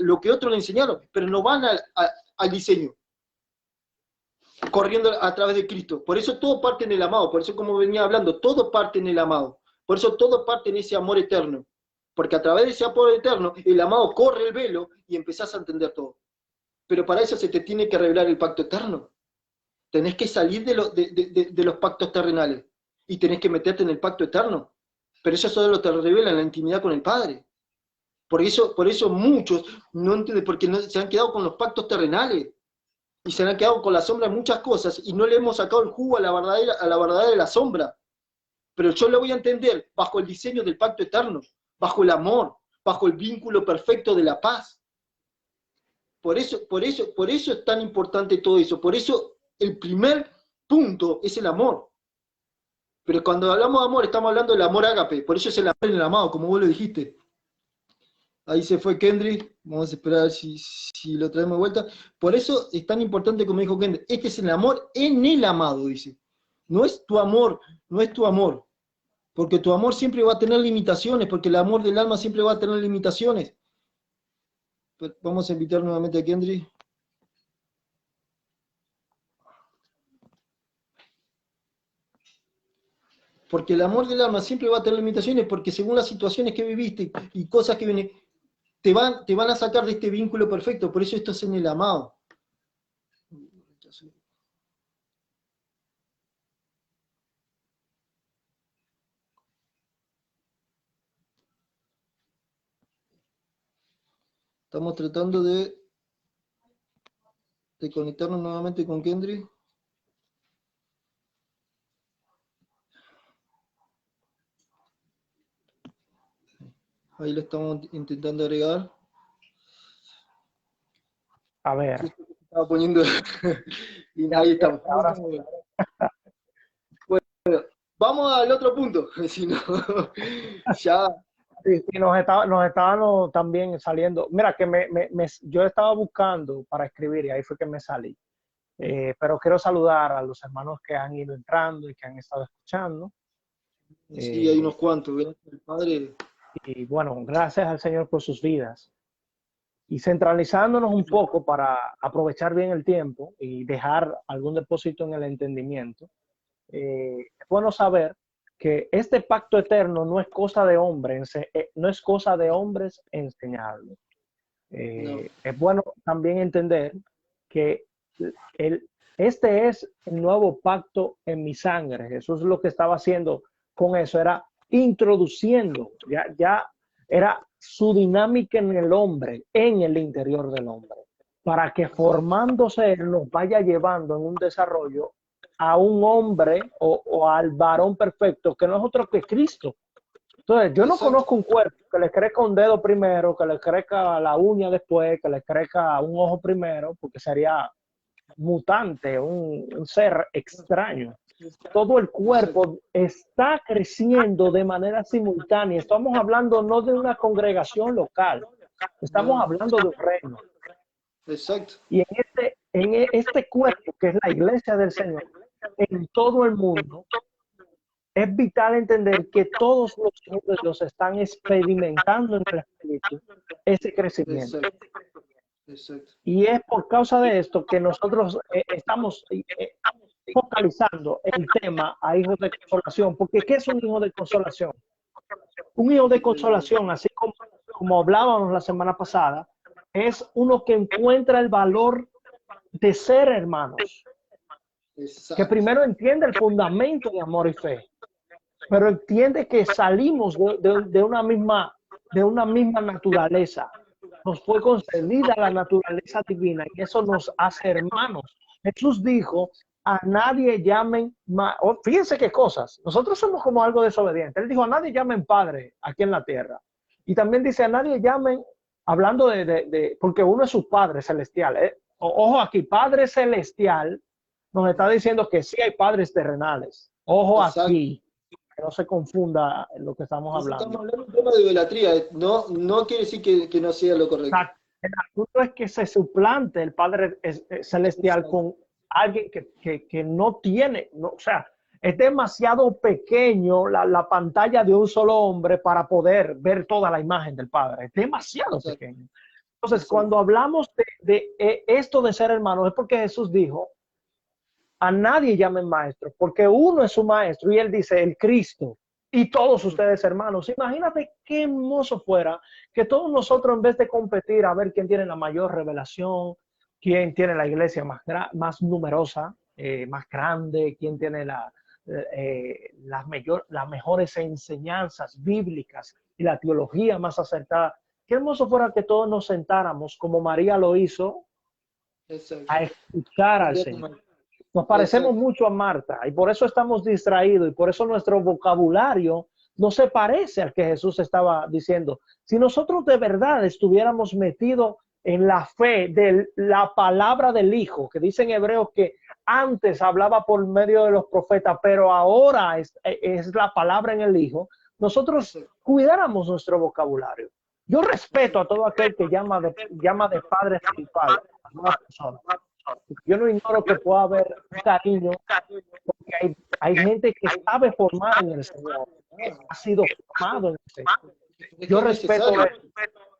le enseñaron, pero no van al diseño, corriendo a través de Cristo. Por eso todo parte en el amado, por eso como venía hablando, todo parte en el amado, por eso todo parte en ese amor eterno, porque a través de ese amor eterno, el amado corre el velo y empezás a entender todo. Pero para eso se te tiene que revelar el pacto eterno. Tenés que salir de los pactos terrenales y tenés que meterte en el pacto eterno. Pero eso solo te revela en la intimidad con el Padre. Por eso muchos no entienden, porque se han quedado con los pactos terrenales y se han quedado con la sombra de muchas cosas y no le hemos sacado el jugo a la verdadera de la sombra. Pero yo lo voy a entender bajo el diseño del pacto eterno, bajo el amor, bajo el vínculo perfecto de la paz. Por eso es tan importante todo eso. Por eso el primer punto es el amor. Pero cuando hablamos de amor, estamos hablando del amor ágape. Por eso es el amor en el amado, como vos lo dijiste. Ahí se fue Kendry. Vamos a esperar si lo traemos de vuelta. Por eso es tan importante, como dijo Kendry. Este es el amor en el amado, dice. No es tu amor, no es tu amor. Porque tu amor siempre va a tener limitaciones, porque el amor del alma siempre va a tener limitaciones. Pero vamos a invitar nuevamente a Kendry. Porque el amor del alma siempre va a tener limitaciones, porque según las situaciones que viviste y cosas que vienen, te van a sacar de este vínculo perfecto. Por eso esto es en el amado. Estamos tratando de conectarnos nuevamente con Kendry. Ahí lo estamos intentando agregar. A ver. Estaba poniendo... y ahí estamos. Ahora sí. Bueno, vamos al otro punto. Si no, ya... Sí, nos estaban también saliendo. Mira, que yo estaba buscando para escribir y ahí fue que me salí. Pero quiero saludar a los hermanos que han ido entrando y que han estado escuchando. Sí, hay unos cuantos. Gracias al Padre. Y bueno, gracias al Señor por sus vidas. Y centralizándonos un poco para aprovechar bien el tiempo y dejar algún depósito en el entendimiento, es bueno saber que este pacto eterno no es cosa de hombres, no es cosa de hombres enseñarlo. No. Es bueno también entender que este es el nuevo pacto en mi sangre. Jesús lo que estaba haciendo con eso era introduciendo, ya era su dinámica en el hombre, en el interior del hombre, para que formándose él nos vaya llevando en un desarrollo a un hombre o al varón perfecto, que no es otro que Cristo. Entonces, yo no conozco un cuerpo que le crezca un dedo primero, que le crezca la uña después, que le crezca un ojo primero, porque sería mutante, un ser extraño. Todo el cuerpo está creciendo de manera simultánea. Estamos hablando no de una congregación local, estamos hablando de un reino. Exacto. Y en este cuerpo, que es la iglesia del Señor, en todo el mundo, es vital entender que todos los hombres los están experimentando en el espíritu ese crecimiento. Exacto. Exacto. Y es por causa de esto que nosotros estamos focalizando el tema a hijos de consolación, porque ¿qué es un hijo de consolación? Un hijo de consolación, así como hablábamos la semana pasada, es uno que encuentra el valor de ser hermanos, que primero entiende el fundamento de amor y fe, pero entiende que salimos de una misma naturaleza. Nos fue concedida la naturaleza divina y eso nos hace hermanos. Jesús dijo, a nadie llamen, fíjense qué cosas, nosotros somos como algo desobediente. Él dijo, a nadie llamen padre aquí en la tierra. Y también dice, a nadie llamen, hablando porque uno es su Padre celestial. Ojo aquí, Padre celestial nos está diciendo que sí hay padres terrenales. Ojo aquí, que no se confunda en lo que estamos hablando. Estamos hablando de un tema de idolatría, no quiere decir que no sea lo correcto. Exacto. El asunto es que se suplante el Padre celestial con alguien que no tiene, o sea, es demasiado pequeño la pantalla de un solo hombre para poder ver toda la imagen del Padre. Es demasiado pequeño. Entonces, cuando hablamos de esto de ser hermanos, es porque Jesús dijo, a nadie llamen maestro, porque uno es su maestro, y él dice, el Cristo, y todos ustedes hermanos. Imagínate qué hermoso fuera que todos nosotros, en vez de competir a ver quién tiene la mayor revelación, quién tiene la iglesia más numerosa, más grande, quién tiene las mejores enseñanzas bíblicas y la teología más acertada, qué hermoso fuera que todos nos sentáramos, como María lo hizo, a escuchar al Señor. Nos parecemos mucho a Marta y por eso estamos distraídos y por eso nuestro vocabulario no se parece al que Jesús estaba diciendo. Si nosotros de verdad estuviéramos metidos en la fe de la palabra del Hijo, que dice en Hebreos que antes hablaba por medio de los profetas, pero ahora es la palabra en el Hijo, nosotros cuidáramos nuestro vocabulario. Yo respeto a todo aquel que llama de padre espiritual a una persona. Yo no ignoro que pueda haber un cariño, porque hay gente que sabe formar en el Señor, que ha sido formado en el Señor. Yo respeto eso,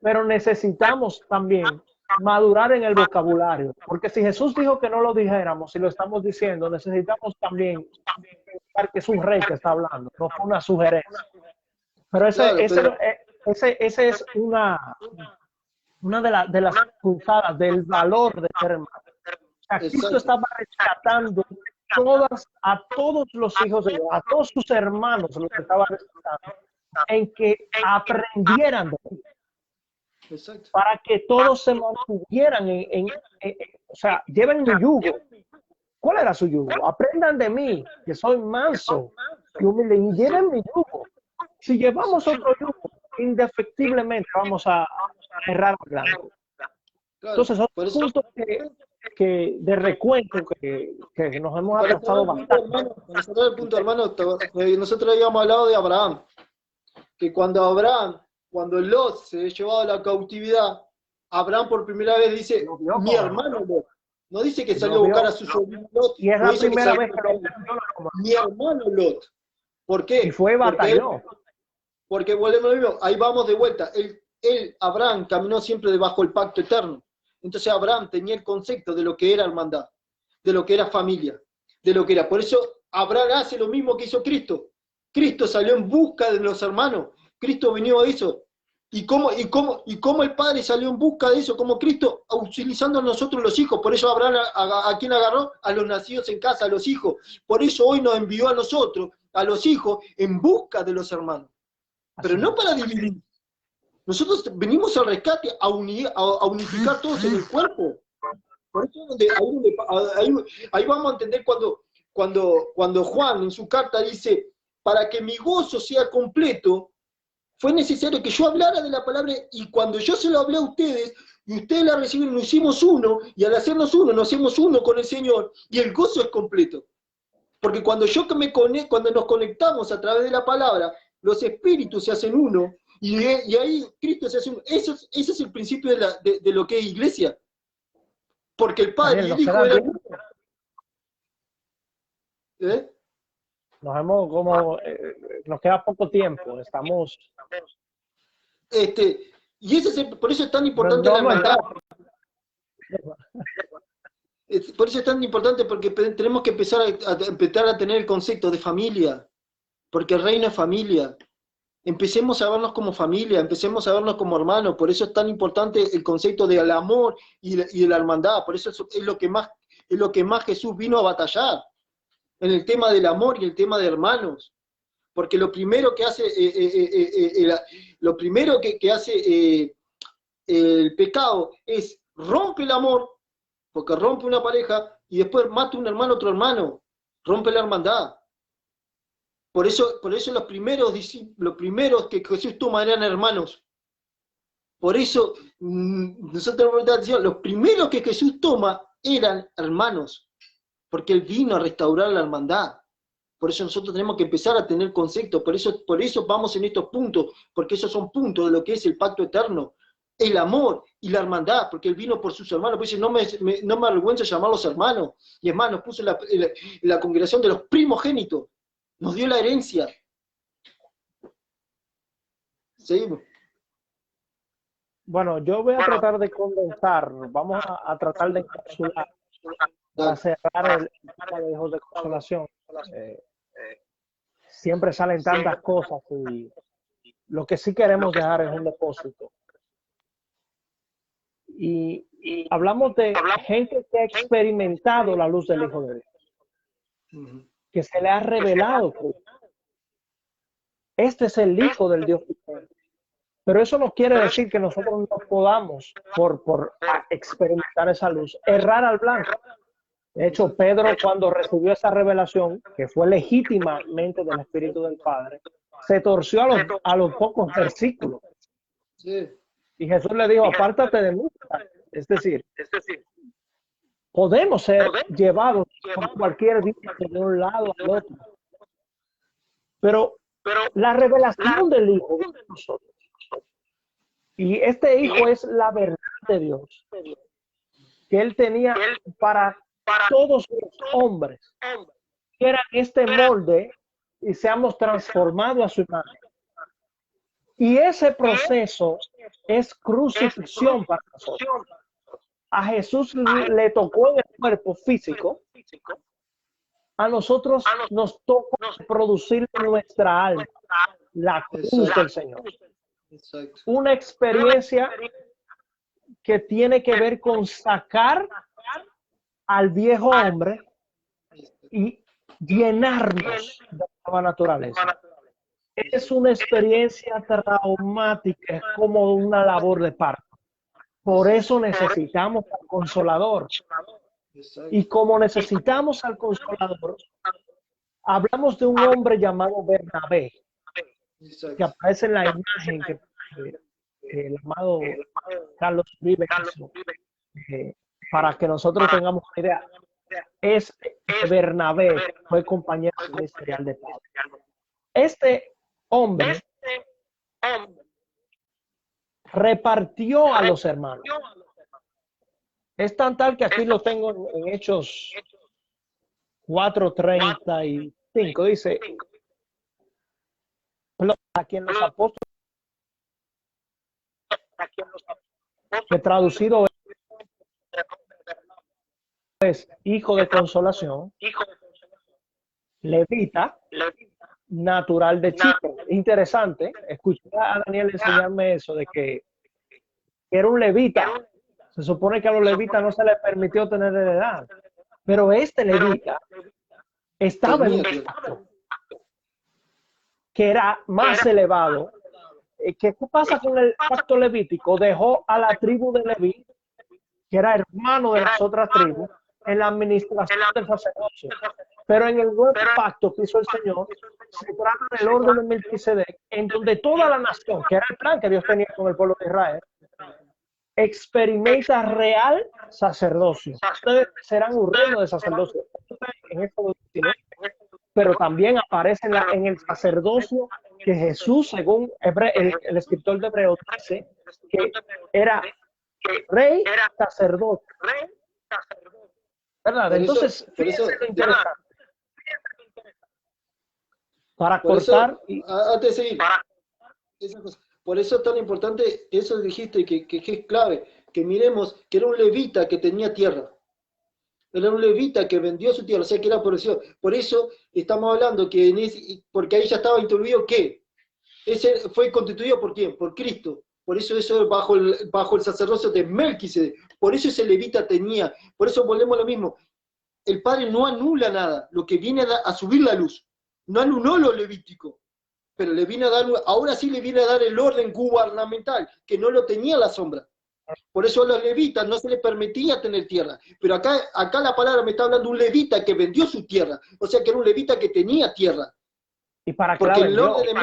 pero necesitamos también madurar en el vocabulario, porque si Jesús dijo que no lo dijéramos, si lo estamos diciendo, necesitamos también pensar que es un rey que está hablando, no fue una sugerencia. Pero ese es una de las punzadas del valor de ser hermano. Cristo estaba rescatando a todos los hijos de Dios, a todos sus hermanos, los que estaba rescatando, en que aprendieran de él. Exacto. Para que todos se mantuvieran o sea, lleven mi yugo. ¿Cuál era su yugo? Aprendan de mí, que soy manso y humilde, y lleven mi yugo. Si llevamos otro yugo, indefectiblemente vamos a errar al blanco. Entonces, otro punto que de recuento que nos hemos atrasado bastante. Para cerrar el punto, hermano, nosotros habíamos hablado de Abraham, que cuando Lot se ve llevado a la cautividad, Abraham por primera vez dice, mi hermano Lot. No dice que salió a buscar a su sobrino Lot. Y es la primera vez que lo mi hermano Lot. ¿Por qué? Y fue batalló. Porque volvemos a lo mismo, ahí vamos de vuelta. Abraham, caminó siempre debajo del pacto eterno. Entonces Abraham tenía el concepto de lo que era hermandad, de lo que era familia, de lo que era. Por eso Abraham hace lo mismo que hizo Cristo. Cristo salió en busca de los hermanos. Cristo vino a eso. ¿Y cómo el Padre salió en busca de eso? Como Cristo, utilizando a nosotros los hijos. Por eso Abraham, ¿a quién agarró? A los nacidos en casa, a los hijos. Por eso hoy nos envió a nosotros, a los hijos, en busca de los hermanos. Pero no para dividir. Nosotros venimos al rescate, a unificar todos en el cuerpo. Por eso ahí vamos a entender cuando Juan en su carta dice, para que mi gozo sea completo, fue necesario que yo hablara de la palabra, y cuando yo se lo hablé a ustedes, y ustedes la recibieron, nos hicimos uno, y al hacernos uno, nos hacemos uno con el Señor, y el gozo es completo. Porque cuando nos conectamos a través de la palabra, los espíritus se hacen uno, y ahí Cristo se hace uno. Ese es el principio de lo que es iglesia. Porque el Padre y el Hijo eran... Nos queda poco tiempo, estamos... Y por eso es tan No, importante no la vamos a hermandad. entrar. Por eso es tan importante, porque tenemos que empezar a tener el concepto de familia, porque el reino es familia. Empecemos a vernos como familia, empecemos a vernos como hermanos. Por eso es tan importante el concepto del amor y de la hermandad. Por eso es lo que más Jesús vino a batallar, en el tema del amor y el tema de hermanos. Porque lo primero que hace, el pecado es rompe el amor, porque rompe una pareja y después mata un hermano a otro hermano, rompe la hermandad. Por eso los primeros que Jesús toma eran hermanos. Por eso nosotros tenemos que atención, los primeros que Jesús toma eran hermanos, porque Él vino a restaurar la hermandad. Por eso nosotros tenemos que empezar a tener conceptos, por eso vamos en estos puntos, porque esos son puntos de lo que es el pacto eterno, el amor y la hermandad, porque Él vino por sus hermanos, por eso no me avergüenza llamarlos hermanos, y es más, nos puso en la congregación de los primogénitos, nos dio la herencia. Seguimos. Bueno, yo voy a tratar de condensar, vamos a tratar de encapsular para cerrar el tema de hijos de consolación. Siempre salen tantas cosas y lo que sí queremos dejar es un depósito. Y hablamos de gente que ha experimentado la luz del Hijo de Dios, que se le ha revelado. Este es el Hijo del Dios viviente. Pero eso no quiere decir que nosotros no podamos, por experimentar esa luz, errar al blanco. De hecho, Pedro, cuando recibió esa revelación, que fue legítimamente del Espíritu del Padre, se torció a los pocos versículos. Sí. Y Jesús le dijo, apártate de mí. Es decir, podemos ser llevados por cualquier viento de un lado al otro. Pero la revelación del Hijo de nosotros, y este Hijo es la verdad de Dios, que Él tenía para todos los hombres, que era este molde y seamos transformados a su imagen. Y ese proceso es crucifixión para nosotros. A Jesús le tocó en el cuerpo físico, a nosotros nos toca producir nuestra alma, la cruz del Señor. Exacto. Una experiencia que tiene que ver con sacar al viejo hombre y llenarnos de la nueva naturaleza. Es una experiencia traumática, es como una labor de parto. Por eso necesitamos al Consolador. Y como necesitamos al Consolador, hablamos de un hombre llamado Bernabé, que aparece en la imagen que el amado Carlos Vive hizo, para que nosotros tengamos una idea. Es Bernabé, fue compañero ministerial de Pablo. Este hombre repartió a los hermanos. Es tan tal que aquí lo tengo en Hechos 4:35. Dice, a quien los apóstoles, que traducido es hijo de consolación, levita, natural de Chipre. Interesante, escuché a Daniel enseñarme eso, de que era un levita. Se supone que a los levitas no se les permitió tener heredad, pero este levita estaba en un pacto que era más elevado. ¿Qué pasa con el pacto levítico? Dejó a la tribu de Leví, que era hermano de las otras tribus, en la administración del sacerdocio. Pero en el nuevo pacto que hizo el Señor, se trata del orden de Melquisedec, en donde toda la nación, que era el plan que Dios tenía con el pueblo de Israel, experimenta real sacerdocio. Ustedes serán un reino de sacerdocio. En esto, pero también aparece en el sacerdocio que Jesús, según el escritor de Hebreos, dice que era rey, sacerdote. ¿Verdad? Entonces, fíjense lo interesante. Para cortar. Antes de seguir, Por eso es tan importante, eso dijiste que es clave, que miremos que era un levita que tenía tierra. Era un levita que vendió su tierra, o sea que era porción. Por eso estamos hablando que porque ahí ya estaba intuido que ese fue constituido por quién, por Cristo. Por eso es bajo el sacerdocio de Melquisedec. Por eso ese levita tenía. Por eso volvemos a lo mismo. El Padre no anula nada, lo que viene a subir la luz. No anuló lo levítico, pero le viene a dar, ahora sí le viene a dar el orden gubernamental, que no lo tenía la sombra. Por eso a los levitas no se les permitía tener tierra. Pero acá la palabra me está hablando de un levita que vendió su tierra. O sea que era un levita que tenía tierra. ¿Y para qué Porque la el vendió? orden de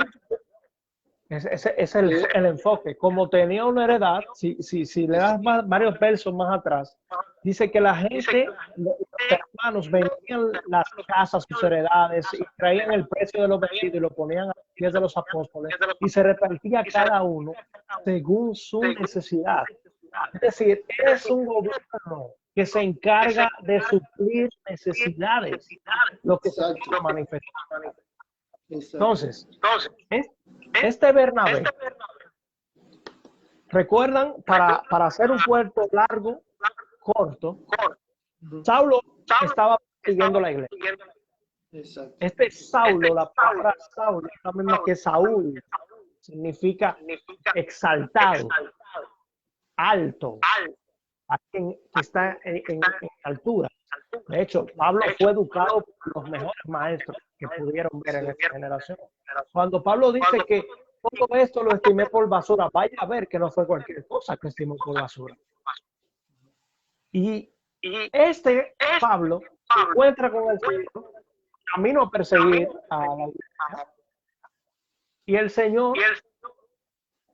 Ese es el enfoque. Como tenía una heredad, si le das varios versos más atrás, dice que la gente, los hermanos, vendían las casas, sus heredades, y traían el precio de los vendidos y lo ponían a los pies de los apóstoles, y se repartía cada uno según su necesidad. Es decir, es un gobierno que se encarga de suplir necesidades, lo que se manifiesta. Entonces, este Bernabé, recuerdan, para hacer un cuento largo, corto, Saulo estaba persiguiendo la iglesia. Exacto. Este Saulo, la palabra Saulo es la misma que Saúl, significa exaltado, alto, alguien que está en altura. De hecho, Pablo fue educado por los mejores maestros que pudieron ver en esta generación. Cuando Pablo dice que todo esto lo estimé por basura, vaya a ver que no fue cualquier cosa que estimó por basura. Y este Pablo se encuentra con el Señor, camino a perseguir a la iglesia, y el Señor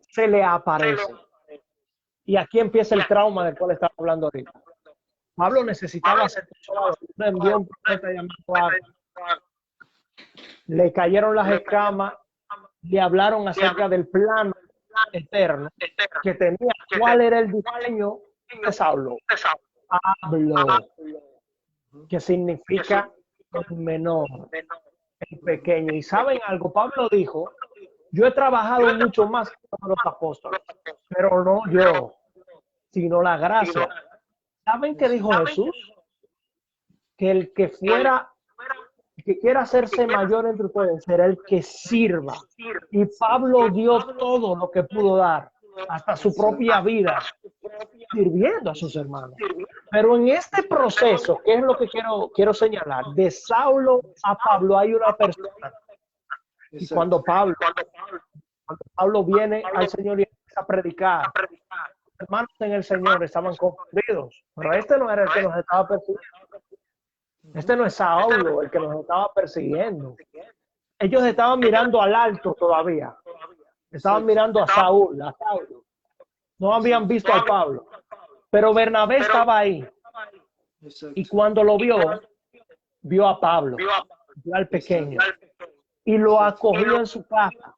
se le aparece. Y aquí empieza el trauma del cual estamos hablando ahorita. Pablo necesitaba ser consolado. Envió un profeta llamado Agabo. Le cayeron las escamas, le hablaron acerca del plan eterno que tenía. ¿Cuál era el diseño de Saulo? Pablo, que significa el menor, el pequeño. Y ¿saben algo? Pablo dijo, yo he trabajado mucho más que los apóstoles, pero no yo, sino la gracia. ¿Saben qué dijo Jesús? Que el que quiera hacerse mayor entre ustedes será el que sirva. Y Pablo dio todo lo que pudo dar, hasta su propia vida, sirviendo a sus hermanos. Pero en este proceso, ¿qué es lo que quiero señalar? De Saulo a Pablo hay una persona. Y cuando Pablo viene al Señor y empieza a predicar, los hermanos en el Señor estaban confundidos. Pero este no era el que nos estaba persiguiendo. Este no es Saulo el que nos estaba persiguiendo. Ellos estaban mirando al alto todavía. Estaban mirando a Saulo. No habían visto a Pablo. Pero Bernabé estaba ahí. Y cuando lo vio a Pablo, vio al pequeño, y lo acogió en su casa.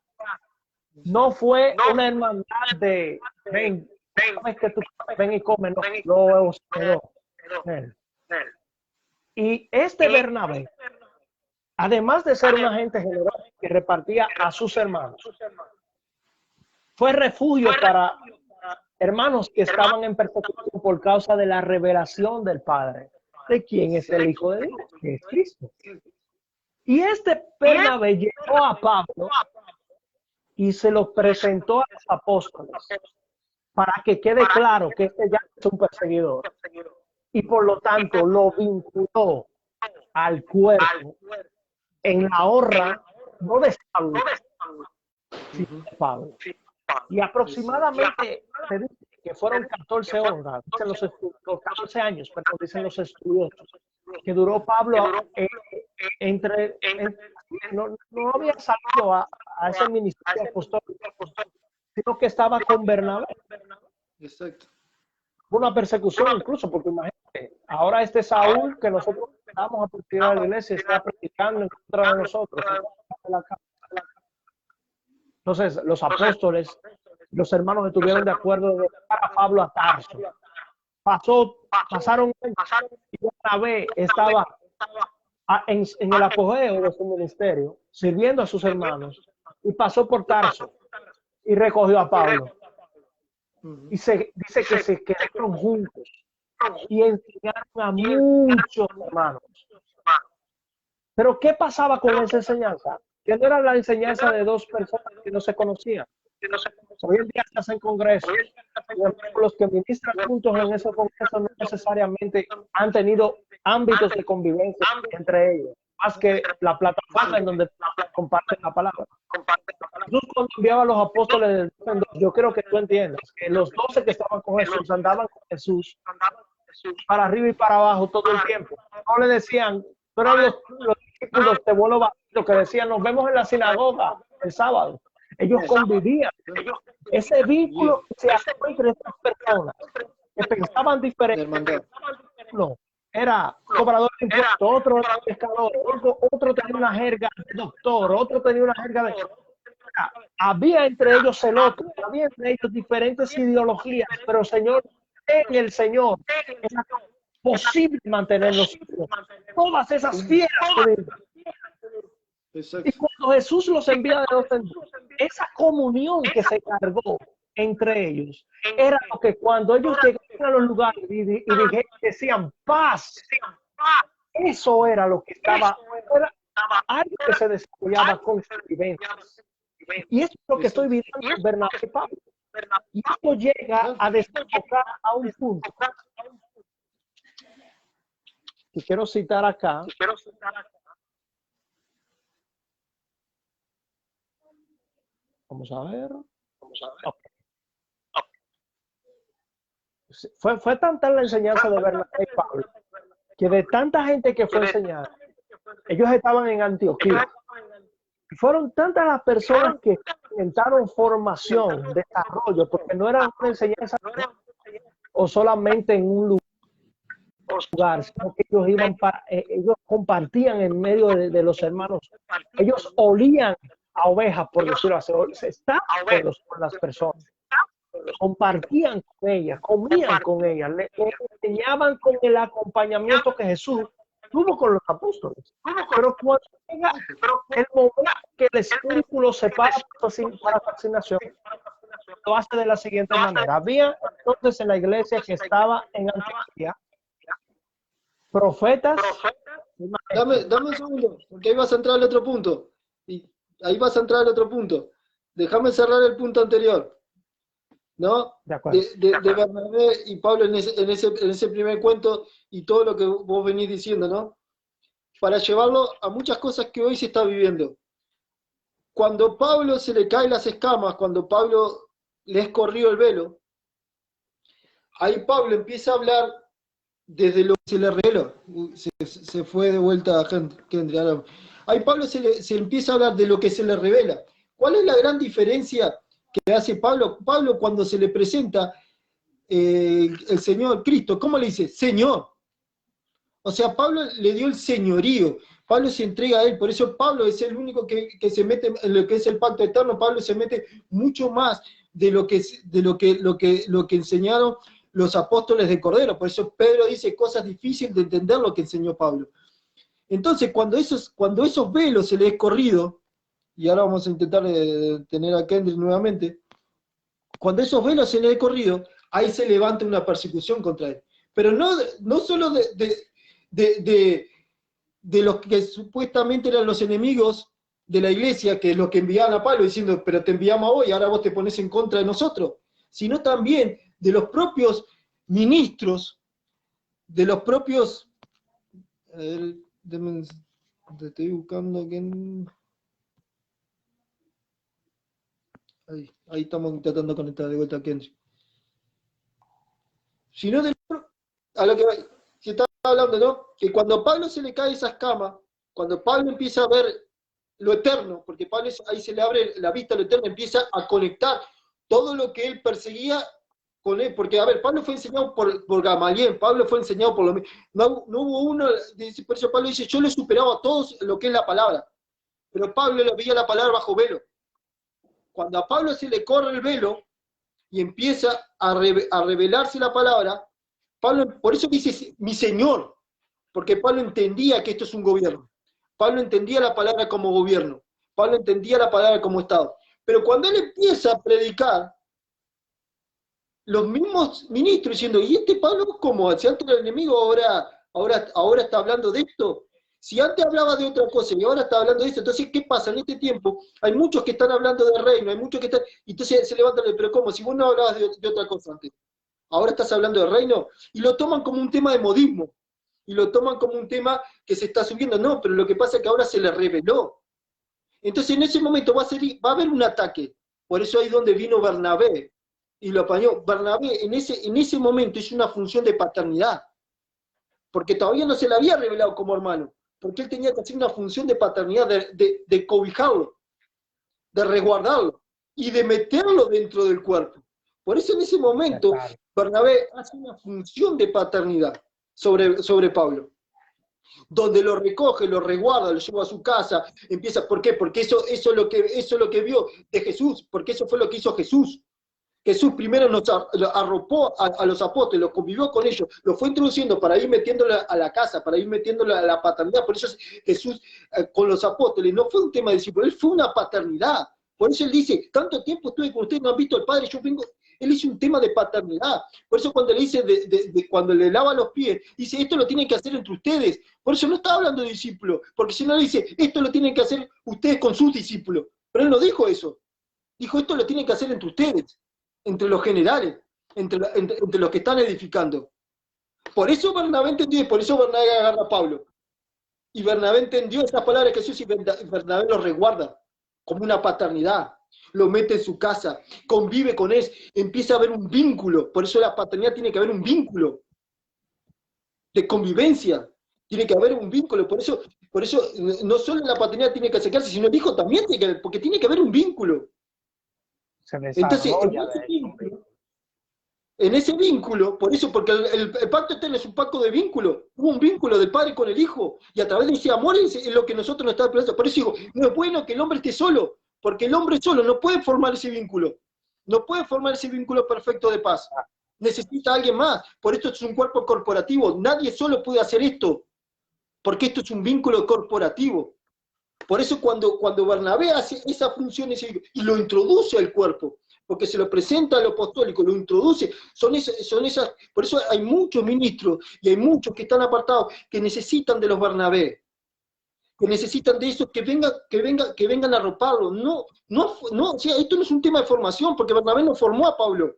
No fue una hermandad de ven, que tú ven y come, no, lo hospedó. Y este Bernabé, además de ser un agente generoso que repartía a sus hermanos, fue refugio para hermanos que estaban en persecución por causa de la revelación del Padre, de quién es el Hijo de Dios, que es Cristo. Y este Bernabé llegó a Pablo y se lo presentó a los apóstoles para que quede claro que este ya es un perseguidor. Y por lo tanto lo vinculó al cuerpo en la honra, no de Saulo, sino de Pablo. Y aproximadamente se dice que fueron 14 honras, dicen los 14 años, pero dicen los estudiosos, que duró Pablo no había salido a ese ministerio apostólico, sino que estaba con Bernabé. Exacto. Una persecución incluso, porque imagínate, ahora este Saúl que nosotros vamos a perseguir a la iglesia está predicando en contra de nosotros. Entonces, los apóstoles, los hermanos estuvieron de acuerdo de dejar a Pablo a Tarso. Pasaron y Bernabé estaba en el apogeo de su ministerio, sirviendo a sus hermanos, y pasó por Tarso. y recogió a Pablo. Ujú. Y dice que se quedaron juntos y enseñaron a muchos hermanos. Pero ¿qué pasaba con esa enseñanza? Que no era la enseñanza de dos personas que no se conocían. Hoy en día se hacen congresos. Los que ministran juntos en esos congresos no necesariamente han tenido ámbitos de convivencia entre ellos, más que la plataforma en donde comparten la palabra. Jesús, cuando enviaba a los apóstoles del 2 en 2, yo creo que tú entiendas que los 12 que estaban con Jesús andaban con Jesús para arriba y para abajo todo el tiempo. No le decían, pero los discípulos te vuelvo a lo que decían, nos vemos en la sinagoga el sábado. Ellos convivían. Ese vínculo se hacía entre estas personas que pensaban diferente. No, era cobrador de impuestos, otro era pescador, otro tenía una jerga de doctor, otro tenía una jerga de... Había entre ellos celotes, había entre ellos diferentes ideologías, pero Señor, en el Señor era posible mantenerlos. Todas esas fieras. Y cuando Jesús los envía de dos en dos, esa comunión que se cargó entre ellos era lo que cuando ellos llegaban a los lugares y decían paz, eso era lo que estaba, era algo que se desarrollaba con vivencias. Y eso es lo que estoy viendo en Bernabé y Pablo. Y esto llega a desembocar a un punto. Y quiero citar acá. Vamos a ver. Okay. Fue tanta la enseñanza de Bernabé y Pablo que de tanta gente que fue enseñada, ellos estaban en Antioquía. Y fueron tantas las personas que experimentaron formación, desarrollo, porque no era una enseñanza o solamente en un lugar, sino que ellos iban ellos compartían en medio de los hermanos. Ellos olían a ovejas, por decirlo así, estaban con las personas, compartían con ellas, comían con ellas, le enseñaban con el acompañamiento que Jesús tuvo con los apóstoles. Pero cuando llega el momento que el Espíritu se para la fascinación, lo hace de la siguiente manera. Había entonces en la iglesia que estaba en Antioquía profetas. Dame un segundo, porque ahí vas a entrar al otro punto. Y ahí vas a entrar al otro punto. Déjame cerrar el punto anterior, ¿no? De Bernabé y Pablo en ese primer cuento y todo lo que vos venís diciendo, ¿no? Para llevarlo a muchas cosas que hoy se está viviendo. Cuando Pablo se le caen las escamas, cuando Pablo le es corrido el velo, ahí Pablo empieza a hablar desde lo que se le reveló. Se fue de vuelta a Kendry. Ahí Pablo se empieza a hablar de lo que se le revela. ¿Cuál es la gran diferencia que hace Pablo? Pablo, cuando se le presenta el Señor Cristo, ¿cómo le dice? Señor. O sea, Pablo le dio el señorío. Pablo se entrega a él. Por eso Pablo es el único que se mete en lo que es el pacto eterno. Pablo se mete mucho más de lo que enseñaron los apóstoles de Cordero. Por eso Pedro dice cosas difíciles de entender lo que enseñó Pablo. Entonces, cuando esos velos se le es corrido, y ahora vamos a intentar tener a Kendrick nuevamente, cuando esos velos se le es corrido, ahí se levanta una persecución contra él. Pero no solo de los que supuestamente eran los enemigos de la iglesia, que es los que enviaban a Pablo diciendo, pero te enviamos a vos y ahora vos te pones en contra de nosotros, sino también de los propios ministros, de los propios... te estoy buscando quién... Ahí estamos tratando de conectar de vuelta a Kendrick. Sino a lo que se está hablando, ¿no? Que cuando a Pablo se le cae esa escama, cuando Pablo empieza a ver lo eterno, porque Pablo ahí se le abre la vista a lo eterno, empieza a conectar todo lo que él perseguía con él, porque a ver, Pablo fue enseñado por Gamaliel, Pablo fue enseñado por lo mismo, no hubo uno, por eso Pablo dice, yo le superaba a todos lo que es la palabra, pero Pablo le veía la palabra bajo velo. Cuando a Pablo se le corre el velo y empieza a revelarse la palabra, Pablo, por eso dice mi Señor, porque Pablo entendía que esto es un gobierno. Pablo entendía la palabra como gobierno. Pablo entendía la palabra como Estado. Pero cuando él empieza a predicar, los mismos ministros diciendo, ¿y este Pablo cómo? Si antes era el enemigo, ahora está hablando de esto. Si antes hablaba de otra cosa y ahora está hablando de esto, entonces, ¿qué pasa? En este tiempo hay muchos que están hablando de reino, hay muchos que están... Y entonces se levantan, pero ¿cómo? Si vos no hablabas de otra cosa antes, ahora estás hablando de reino, y lo toman como un tema de modismo, y lo toman como un tema que se está subiendo. No, pero lo que pasa es que ahora se le reveló. Entonces en ese momento va a haber un ataque. Por eso ahí donde vino Bernabé, y lo apañó. Bernabé en ese momento hizo una función de paternidad, porque todavía no se le había revelado como hermano, porque él tenía que hacer una función de paternidad, de cobijarlo, de resguardarlo, y de meterlo dentro del cuerpo. Por eso en ese momento Bernabé hace una función de paternidad sobre Pablo, donde lo recoge, lo resguarda, lo lleva a su casa, empieza, ¿por qué? Porque eso es lo que vio de Jesús, porque eso fue lo que hizo Jesús. Jesús primero nos arropó a los apóstoles, los convivió con ellos, los fue introduciendo para ir metiéndolo a la casa, para ir metiéndolo a la paternidad. Por eso Jesús con los apóstoles no fue un tema de discípulo, él fue una paternidad. Por eso él dice, tanto tiempo estuve con ustedes, no han visto al Padre, yo vengo. Él hizo un tema de paternidad. Por eso cuando le dice, cuando le lava los pies, dice, esto lo tienen que hacer entre ustedes. Por eso no está hablando de discípulos, porque si no le dice, esto lo tienen que hacer ustedes con sus discípulos. Pero él no dijo eso. Dijo, esto lo tienen que hacer entre ustedes, entre los generales, entre los que están edificando. Por eso Bernabé entendió, y por eso Bernabé agarra a Pablo. Y Bernabé entendió esas palabras de Jesús, y Bernabé lo resguarda como una paternidad. Lo mete en su casa, convive con él, empieza a haber un vínculo. Por eso la paternidad tiene que haber un vínculo de convivencia. Tiene que haber un vínculo. Por eso no solo la paternidad tiene que acercarse, sino el hijo también tiene que haber, porque tiene que haber un vínculo. Entonces, en ese vínculo, por eso, porque el pacto eterno es un pacto de vínculo, hubo un vínculo del padre con el hijo, y a través de ese amor es lo que nosotros nos está pensando. Por eso digo, no es bueno que el hombre esté solo, porque el hombre solo no puede formar ese vínculo, no puede formar ese vínculo perfecto de paz, necesita a alguien más. Por esto es un cuerpo corporativo, nadie solo puede hacer esto, porque esto es un vínculo corporativo. Por eso cuando Bernabé hace esa función y lo introduce al cuerpo, porque se lo presenta a lo apostólico, lo introduce, son esas, por eso hay muchos ministros y hay muchos que están apartados que necesitan de los Bernabé, que necesitan de esos que vengan a arroparlo. O sea, esto no es un tema de formación, porque Bernabé no formó a Pablo,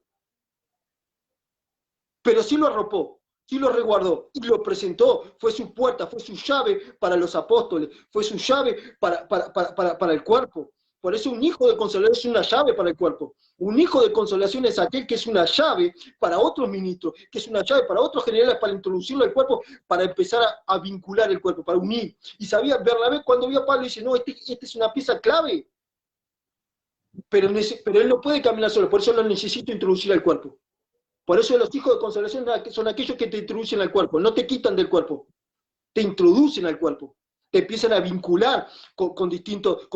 pero sí lo arropó, sí lo resguardó y lo presentó. Fue su puerta, fue su llave para los apóstoles, fue su llave para el cuerpo. Por eso un hijo de consolación es una llave para el cuerpo. Un hijo de consolación es aquel que es una llave para otros ministros, que es una llave para otros generales, para introducirlo al cuerpo, para empezar a vincular el cuerpo, para unir. Y sabía, Bernabé cuando vio a Pablo dice, no, este es una pieza clave, pero él no puede caminar solo, por eso lo necesito introducir al cuerpo. Por eso los hijos de consolación son aquellos que te introducen al cuerpo, no te quitan del cuerpo, te introducen al cuerpo, te empiezan a vincular con distintos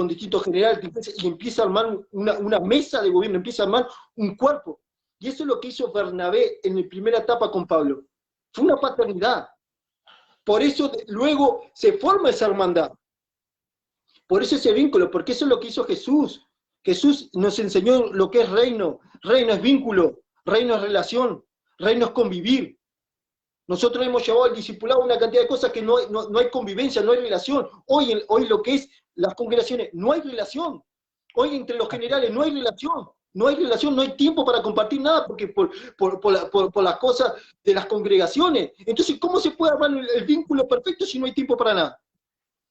generales, y empieza a armar una mesa de gobierno, empieza a armar un cuerpo. Y eso es lo que hizo Bernabé en la primera etapa con Pablo. Fue una paternidad. Por eso luego se forma esa hermandad. Por eso ese vínculo, porque eso es lo que hizo Jesús. Jesús nos enseñó lo que es reino. Reino es vínculo. Reino es relación, reino es convivir. Nosotros hemos llevado al discipulado una cantidad de cosas que no hay convivencia, no hay relación. Hoy lo que es las congregaciones, no hay relación. Hoy entre los generales no hay relación. No hay relación, no hay tiempo para compartir nada porque por las cosas de las congregaciones. Entonces, ¿cómo se puede armar el vínculo perfecto si no hay tiempo para nada?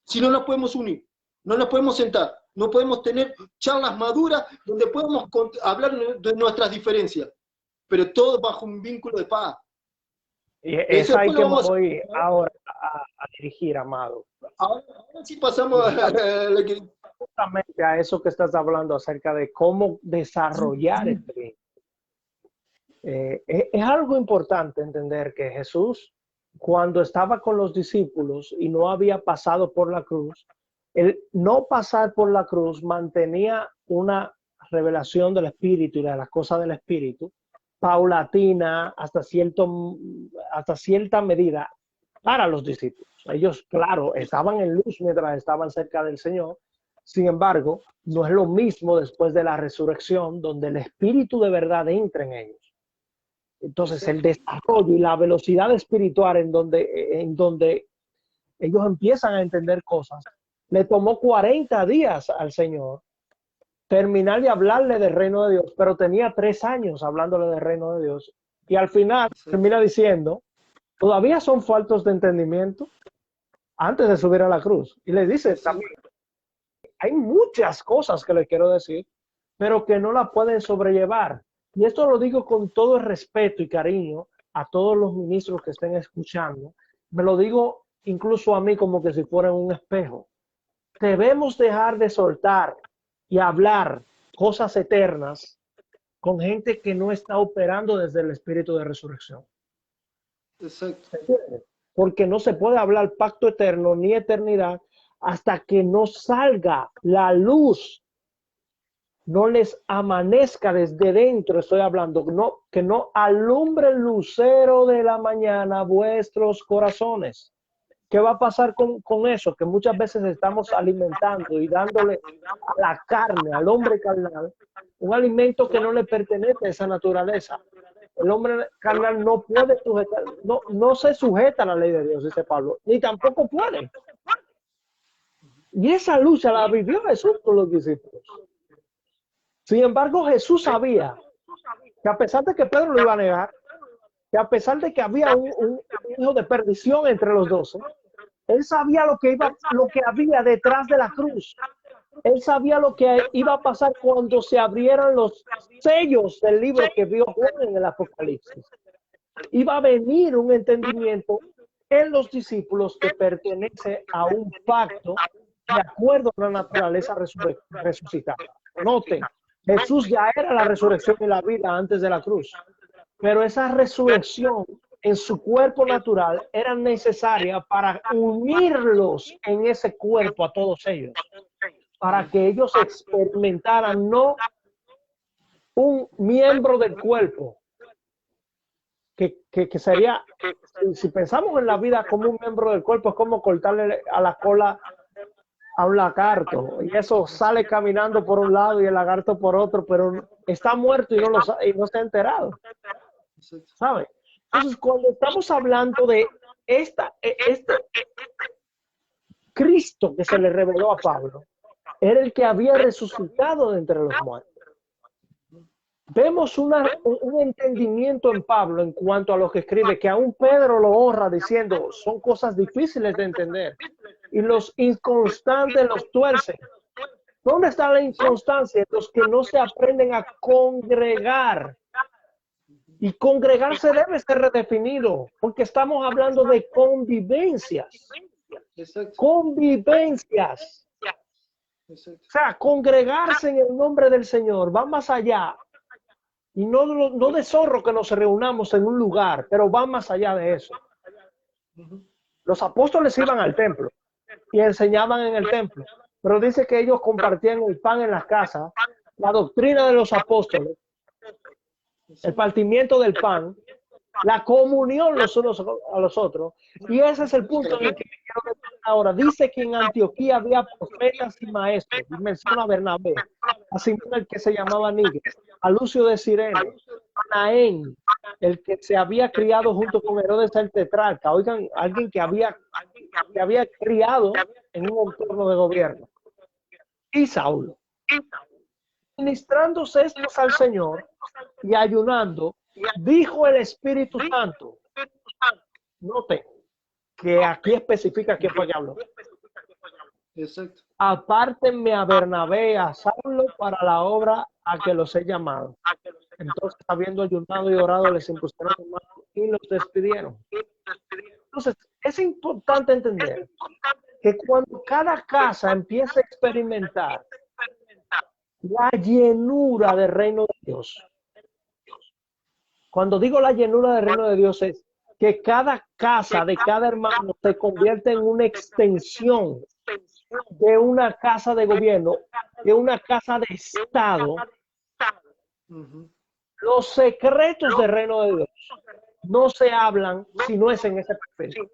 Si no nos podemos unir, no nos podemos sentar, no podemos tener charlas maduras donde podemos hablar de nuestras diferencias, pero todo bajo un vínculo de paz. Y es ahí que me voy ahora a dirigir, amado. Ahora sí pasamos justamente a eso que estás hablando acerca de cómo desarrollar este vínculo. Es algo importante entender que Jesús, cuando estaba con los discípulos y no había pasado por la cruz, el no pasar por la cruz mantenía una revelación del Espíritu y de las cosas del Espíritu paulatina hasta cierta medida para los discípulos. Ellos, claro, estaban en luz mientras estaban cerca del Señor. Sin embargo, no es lo mismo después de la resurrección, donde el Espíritu de verdad entra en ellos. Entonces, el desarrollo y la velocidad espiritual en donde ellos empiezan a entender cosas, le tomó 40 días al Señor terminar de hablarle del reino de Dios, pero tenía 3 años hablándole del reino de Dios. Y al final termina diciendo, todavía son faltos de entendimiento antes de subir a la cruz. Y le dice también, hay muchas cosas que le quiero decir, pero que no la pueden sobrellevar. Y esto lo digo con todo el respeto y cariño a todos los ministros que estén escuchando. Me lo digo incluso a mí como que si fuera un espejo. Debemos dejar de soltar y hablar cosas eternas con gente que no está operando desde el espíritu de resurrección. Exacto. Porque no se puede hablar pacto eterno ni eternidad hasta que no salga la luz, no les amanezca desde dentro, estoy hablando, que no alumbre el lucero de la mañana vuestros corazones. ¿Qué va a pasar con eso? Que muchas veces estamos alimentando y dándole a la carne, al hombre carnal, un alimento que no le pertenece a esa naturaleza. El hombre carnal no puede sujetar, no se sujeta a la ley de Dios, dice Pablo, ni tampoco puede. Y esa lucha la vivió Jesús con los discípulos. Sin embargo, Jesús sabía que a pesar de que Pedro lo iba a negar, que a pesar de que había un hijo de perdición entre los 12, él sabía lo que había detrás de la cruz. Él sabía lo que iba a pasar cuando se abrieran los sellos del libro que vio Juan en el Apocalipsis. Iba a venir un entendimiento en los discípulos que pertenece a un pacto de acuerdo a la naturaleza resucitada. Noten, Jesús ya era la resurrección y la vida antes de la cruz, pero esa resurrección en su cuerpo natural era necesaria para unirlos en ese cuerpo a todos ellos, para que ellos experimentaran no un miembro del cuerpo, que sería, si pensamos en la vida como un miembro del cuerpo, es como cortarle a la cola a un lagarto, y eso sale caminando por un lado y el lagarto por otro, pero está muerto y no se ha enterado, ¿sabe? Entonces, cuando estamos hablando de este Cristo que se le reveló a Pablo, era el que había resucitado de entre los muertos. Vemos un entendimiento en Pablo en cuanto a lo que escribe, que aún Pedro lo honra diciendo, son cosas difíciles de entender, y los inconstantes los tuercen. ¿Dónde está la inconstancia? Los que no se aprenden a congregar. Y congregarse debe ser redefinido, porque estamos hablando de convivencias. Exacto. Convivencias. Exacto. O sea, congregarse en el nombre del Señor va más allá. Y no de zorro que nos reunamos en un lugar, pero va más allá de eso. Los apóstoles iban al templo y enseñaban en el templo, pero dice que ellos compartían el pan en las casas, la doctrina de los apóstoles, el partimiento del pan, la comunión los unos a los otros. Y ese es el punto en el que me quiero meter ahora. Dice que en Antioquía había profetas y maestros. Y menciona a Bernabé, a Simón, el que se llamaba Níger, a Lucio de Cirene, a Naén, el que se había criado junto con Herodes el tetrarca. Oigan, alguien que había criado en un entorno de gobierno. Y Saulo. Ministrándose estos al Señor y ayunando, dijo el Espíritu Santo. Note que aquí especifica quién fue que habló. Exacto. Apártenme a Bernabé, a Saulo para la obra a que los he llamado. Entonces, habiendo ayunado y orado, les impusieron las manos y los despidieron. Entonces, es importante entender que cuando cada casa empieza a experimentar la llenura del reino de Dios. Cuando digo la llenura del reino de Dios es que cada casa de cada hermano se convierte en una extensión de una casa de gobierno, de una casa de Estado. Los secretos del reino de Dios no se hablan si no es en ese perfil,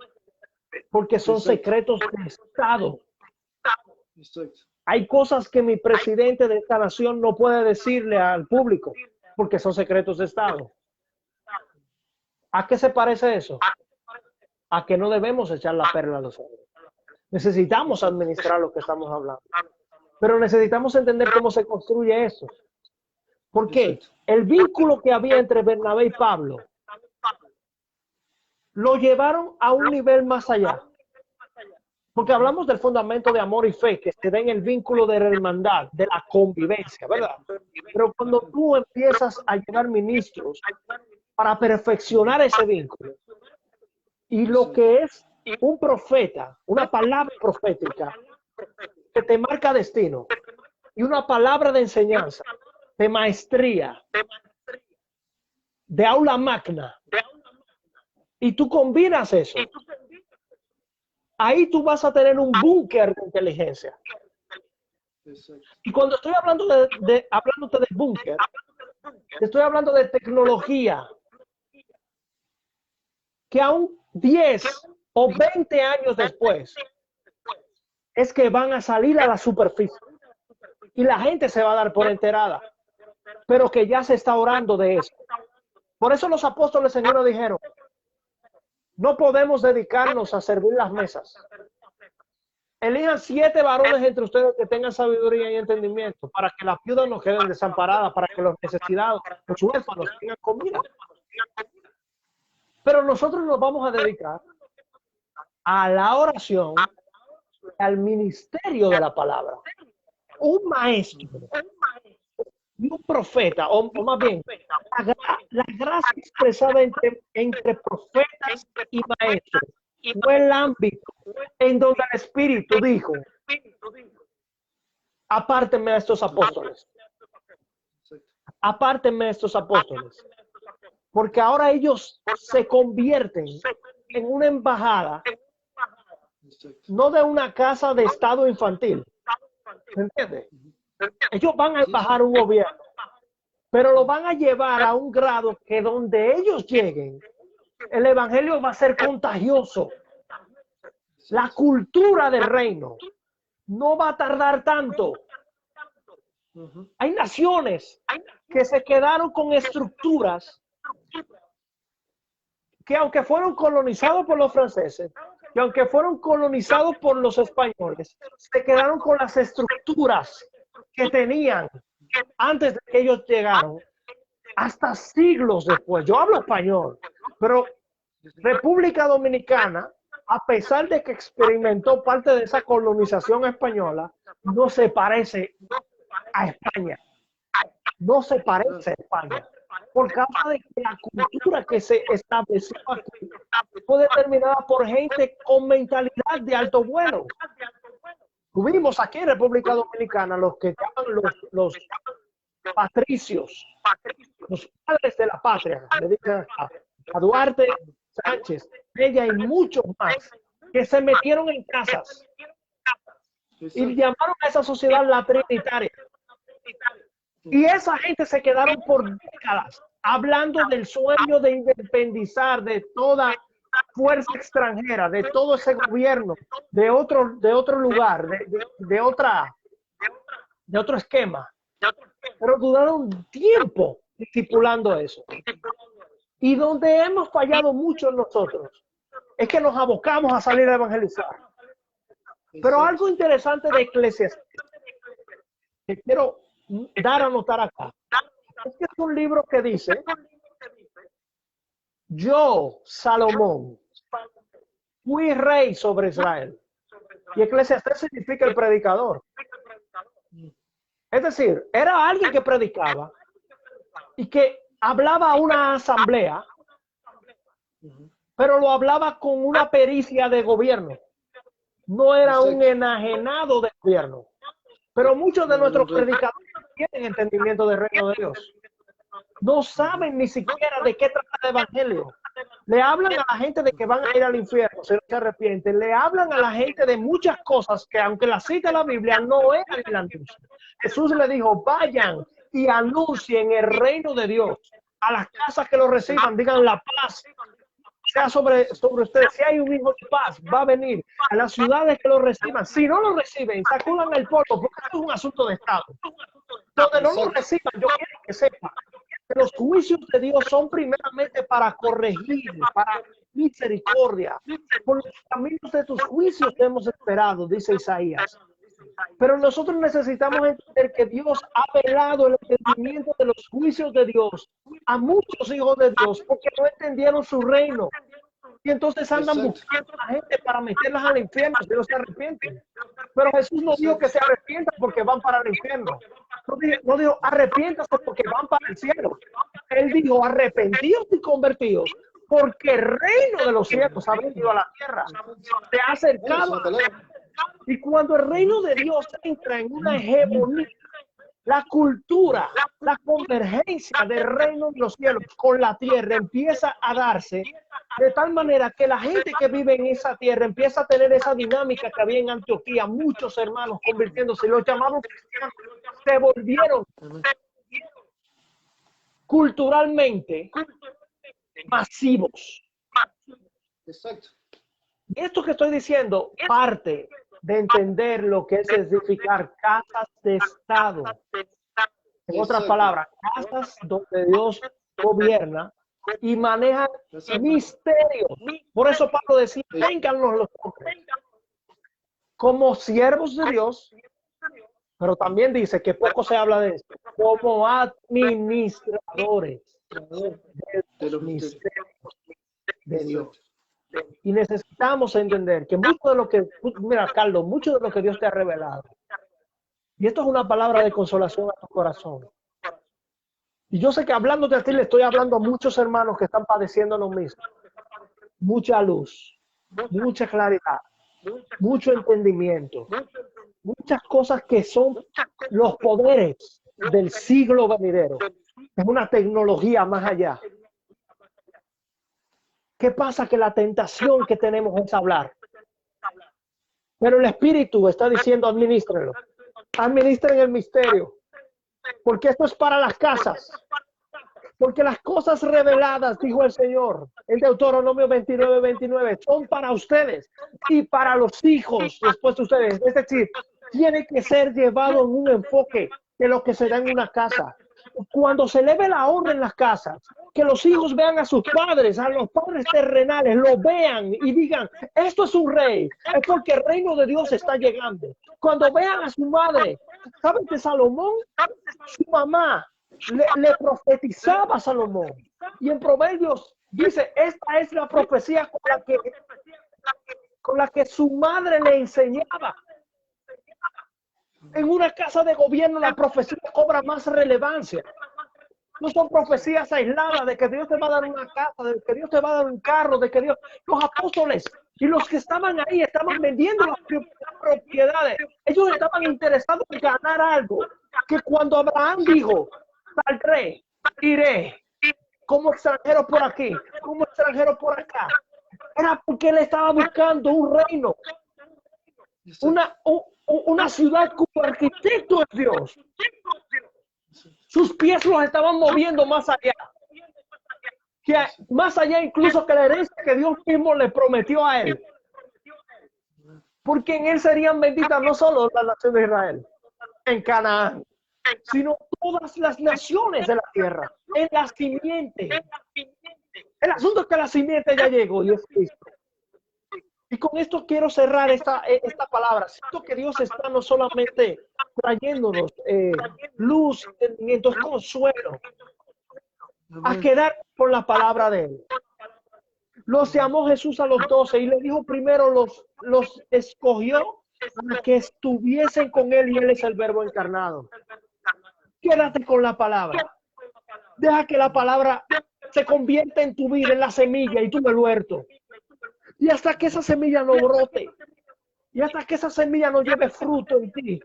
porque son secretos de Estado. Exacto. Hay cosas que mi presidente de esta nación no puede decirle al público porque son secretos de Estado. ¿A qué se parece eso? A que no debemos echar la perla a los ojos. Necesitamos administrar lo que estamos hablando. Pero necesitamos entender cómo se construye eso. ¿Por qué? El vínculo que había entre Bernabé y Pablo lo llevaron a un nivel más allá. Porque hablamos del fundamento de amor y fe que se da en el vínculo de la hermandad, de la convivencia, ¿verdad? Pero cuando tú empiezas a llevar ministros para perfeccionar ese vínculo, y lo que es un profeta, una palabra profética que te marca destino, y una palabra de enseñanza, de maestría, de aula magna, y tú combinas eso, ahí tú vas a tener un búnker de inteligencia. Y cuando estoy hablando hablándote de búnker, estoy hablando de tecnología que aún 10 o 20 años después es que van a salir a la superficie y la gente se va a dar por enterada, pero que ya se está orando de eso. Por eso los apóstoles, Señor, dijeron: no podemos dedicarnos a servir las mesas. Elijan 7 varones entre ustedes que tengan sabiduría y entendimiento para que las viudas no queden desamparadas, para que los necesitados, los huérfanos tengan comida. Pero nosotros nos vamos a dedicar a la oración, al ministerio de la palabra. Un maestro y un profeta, o más bien, la gracia expresada entre profetas y maestros fue el ámbito en donde el Espíritu dijo: apártenme a estos apóstoles. Apártenme a estos apóstoles. Porque ahora ellos se convierten en una embajada, no de una casa de estado infantil. ¿Me entiendes? Ellos van a embajar un gobierno, pero lo van a llevar a un grado que donde ellos lleguen, el evangelio va a ser contagioso. La cultura del reino no va a tardar tanto. Hay naciones que se quedaron con estructuras que, aunque fueron colonizados por los franceses, que aunque fueron colonizados por los españoles, se quedaron con las estructuras que tenían antes de que ellos llegaron, hasta siglos después. Yo hablo español, pero República Dominicana, a pesar de que experimentó parte de esa colonización española, no se parece a España. No se parece a España. Por causa de que la cultura que se estableció aquí fue determinada por gente con mentalidad de alto vuelo. Tuvimos aquí en República Dominicana los que llaman los patricios, los padres de la patria, le dicen a Duarte, Sánchez, ella y muchos más, que se metieron en casas y llamaron a esa sociedad la trinitaria. Y esa gente se quedaron por décadas hablando del sueño de independizar de toda fuerza extranjera, de todo ese gobierno, de otro lugar, de otro esquema. Pero duraron tiempo estipulando eso. Y donde hemos fallado mucho nosotros es que nos abocamos a salir a evangelizar. Pero algo interesante de Eclesiastés que quiero dar a notar acá es que es un libro que dice: yo, Salomón, fui rey sobre Israel. Y Eclesiastés significa el predicador. Es decir, era alguien que predicaba y que hablaba a una asamblea, pero lo hablaba con una pericia de gobierno. No era un enajenado de gobierno. Pero muchos de nuestros predicadores no tienen entendimiento del reino de Dios. No saben ni siquiera de qué trata el evangelio. Le hablan a la gente de que van a ir al infierno, si no se arrepienten. Le hablan a la gente de muchas cosas que, aunque las cita la Biblia, no eran el anuncio. Jesús le dijo: vayan y anuncien el reino de Dios. A las casas que lo reciban, digan: la paz sea sobre ustedes. Si hay un hijo de paz, va a venir a las ciudades que lo reciban. Si no lo reciben, sacudan el polvo, porque esto es un asunto de Estado. Donde no lo reciban, yo quiero que sepan que los juicios de Dios son primeramente para corregir, para misericordia. Por los caminos de tus juicios te hemos esperado, dice Isaías. Pero nosotros necesitamos entender que Dios ha velado el entendimiento de los juicios de Dios a muchos hijos de Dios porque no entendieron su reino. Y entonces andan buscando a la gente para meterlas al infierno si no se arrepienten. Pero Jesús no dijo que se arrepientan porque van para el infierno. No dijo arrepiéntase porque van para el cielo. Él dijo arrepentidos y convertidos porque el reino de los cielos ha venido a la tierra. Se ha acercado. Y cuando el reino de Dios entra en una hegemonía, la cultura, la convergencia del reino de los cielos con la tierra empieza a darse de tal manera que la gente que vive en esa tierra empieza a tener esa dinámica que había en Antioquía, muchos hermanos convirtiéndose, los llamados cristianos se volvieron culturalmente masivos. Exacto. Y esto que estoy diciendo parte de entender lo que es edificar casas de Estado. En otras palabras, casas donde Dios gobierna y maneja misterios. Por eso Pablo decía, véngannos los hombres como siervos de Dios, pero también dice que poco se habla de esto, como administradores de los misterios de Dios. Y necesitamos entender que mucho de lo que, mira Carlos, mucho de lo que Dios te ha revelado, y esto es una palabra de consolación a tu corazón. Y yo sé que hablándote a ti le estoy hablando a muchos hermanos que están padeciendo lo mismo. Mucha luz, mucha claridad, mucho entendimiento, muchas cosas que son los poderes del siglo venidero. Es una tecnología más allá. ¿Qué pasa? Que la tentación que tenemos es hablar. Pero el Espíritu está diciendo, administrenlo. Administren el misterio. Porque esto es para las casas. Porque las cosas reveladas, dijo el Señor, en Deuteronomio 29:29, son para ustedes y para los hijos después de ustedes. Es decir, tiene que ser llevado en un enfoque de lo que se da en una casa. Cuando se eleve la honra en las casas, que los hijos vean a sus padres, a los padres terrenales, lo vean y digan, esto es un rey, es porque el reino de Dios está llegando. Cuando vean a su madre, ¿saben que Salomón, su mamá, le profetizaba a Salomón? Y en Proverbios dice, esta es la profecía con la que su madre le enseñaba. En una casa de gobierno la profecía cobra más relevancia. No son profecías aisladas de que Dios te va a dar una casa, de que Dios te va a dar un carro, de que Dios... Los apóstoles y los que estaban ahí estaban vendiendo las propiedades. Ellos estaban interesados en ganar algo. Que cuando Abraham dijo, saldré, iré, como extranjero por aquí, como extranjero por acá, era porque él estaba buscando un reino. Una ciudad cuyo arquitecto es Dios. Sus pies los estaban moviendo más allá. Más allá incluso que la herencia que Dios mismo le prometió a él. Porque en él serían benditas no solo la nación de Israel, en Canaán, sino todas las naciones de la tierra, en la simiente. El asunto es que la simiente ya llegó y es Cristo. Y con esto quiero cerrar esta palabra. Siento que Dios está no solamente trayéndonos luz, entendimiento, es consuelo. A quedar con la palabra de Él. Los llamó Jesús a los 12 y le dijo primero, los escogió para que estuviesen con Él y Él es el Verbo encarnado. Quédate con la palabra. Deja que la palabra se convierta en tu vida, en la semilla y tú en el huerto. Y hasta que esa semilla no brote. Y hasta que esa semilla no lleve fruto en ti.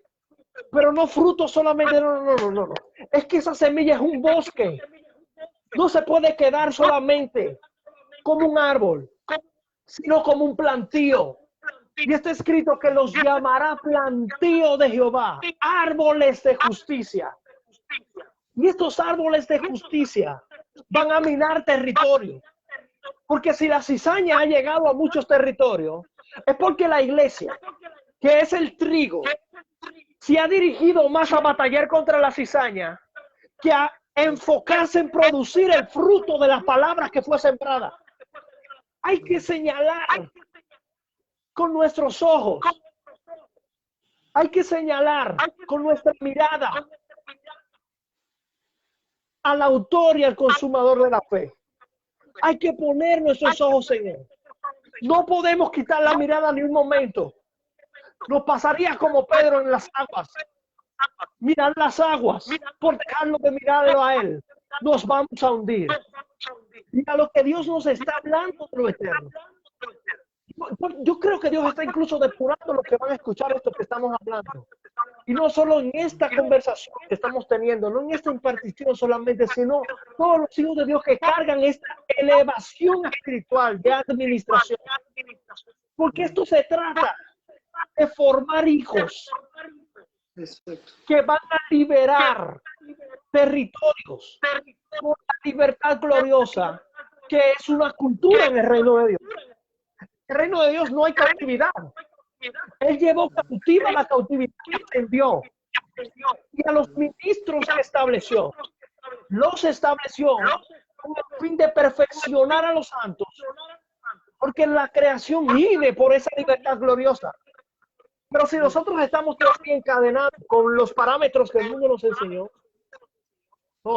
Pero no fruto solamente, no. Es que esa semilla es un bosque. No se puede quedar solamente como un árbol, sino como un plantío. Y está escrito que los llamará plantío de Jehová, árboles de justicia. Y estos árboles de justicia van a minar territorio. Porque si la cizaña ha llegado a muchos territorios, es porque la iglesia, que es el trigo, se ha dirigido más a batallar contra la cizaña que a enfocarse en producir el fruto de las palabras que fue sembrada. Hay que señalar con nuestros ojos. Hay que señalar con nuestra mirada al autor y al consumador de la fe. Hay que poner nuestros ojos en él. No podemos quitar la mirada ni un momento. Nos pasaría como Pedro en las aguas. Mirar las aguas, por dejarlo de mirarlo a él, nos vamos a hundir. Mira lo que Dios nos está hablando de lo eterno. Yo creo que Dios está incluso depurando lo que van a escuchar esto que estamos hablando. Y no solo en esta conversación que estamos teniendo, no en esta impartición solamente, sino todos los hijos de Dios que cargan esta elevación espiritual de administración. Porque esto se trata de formar hijos que van a liberar territorios por la libertad gloriosa, que es una cultura en el reino de Dios. En el reino de Dios no hay cautividad. Él llevó cautiva la cautividad que envió. Y a los ministros que estableció, los estableció con el fin de perfeccionar a los santos. Porque la creación vive por esa libertad gloriosa. Pero si nosotros estamos todavía encadenados con los parámetros que el mundo nos enseñó,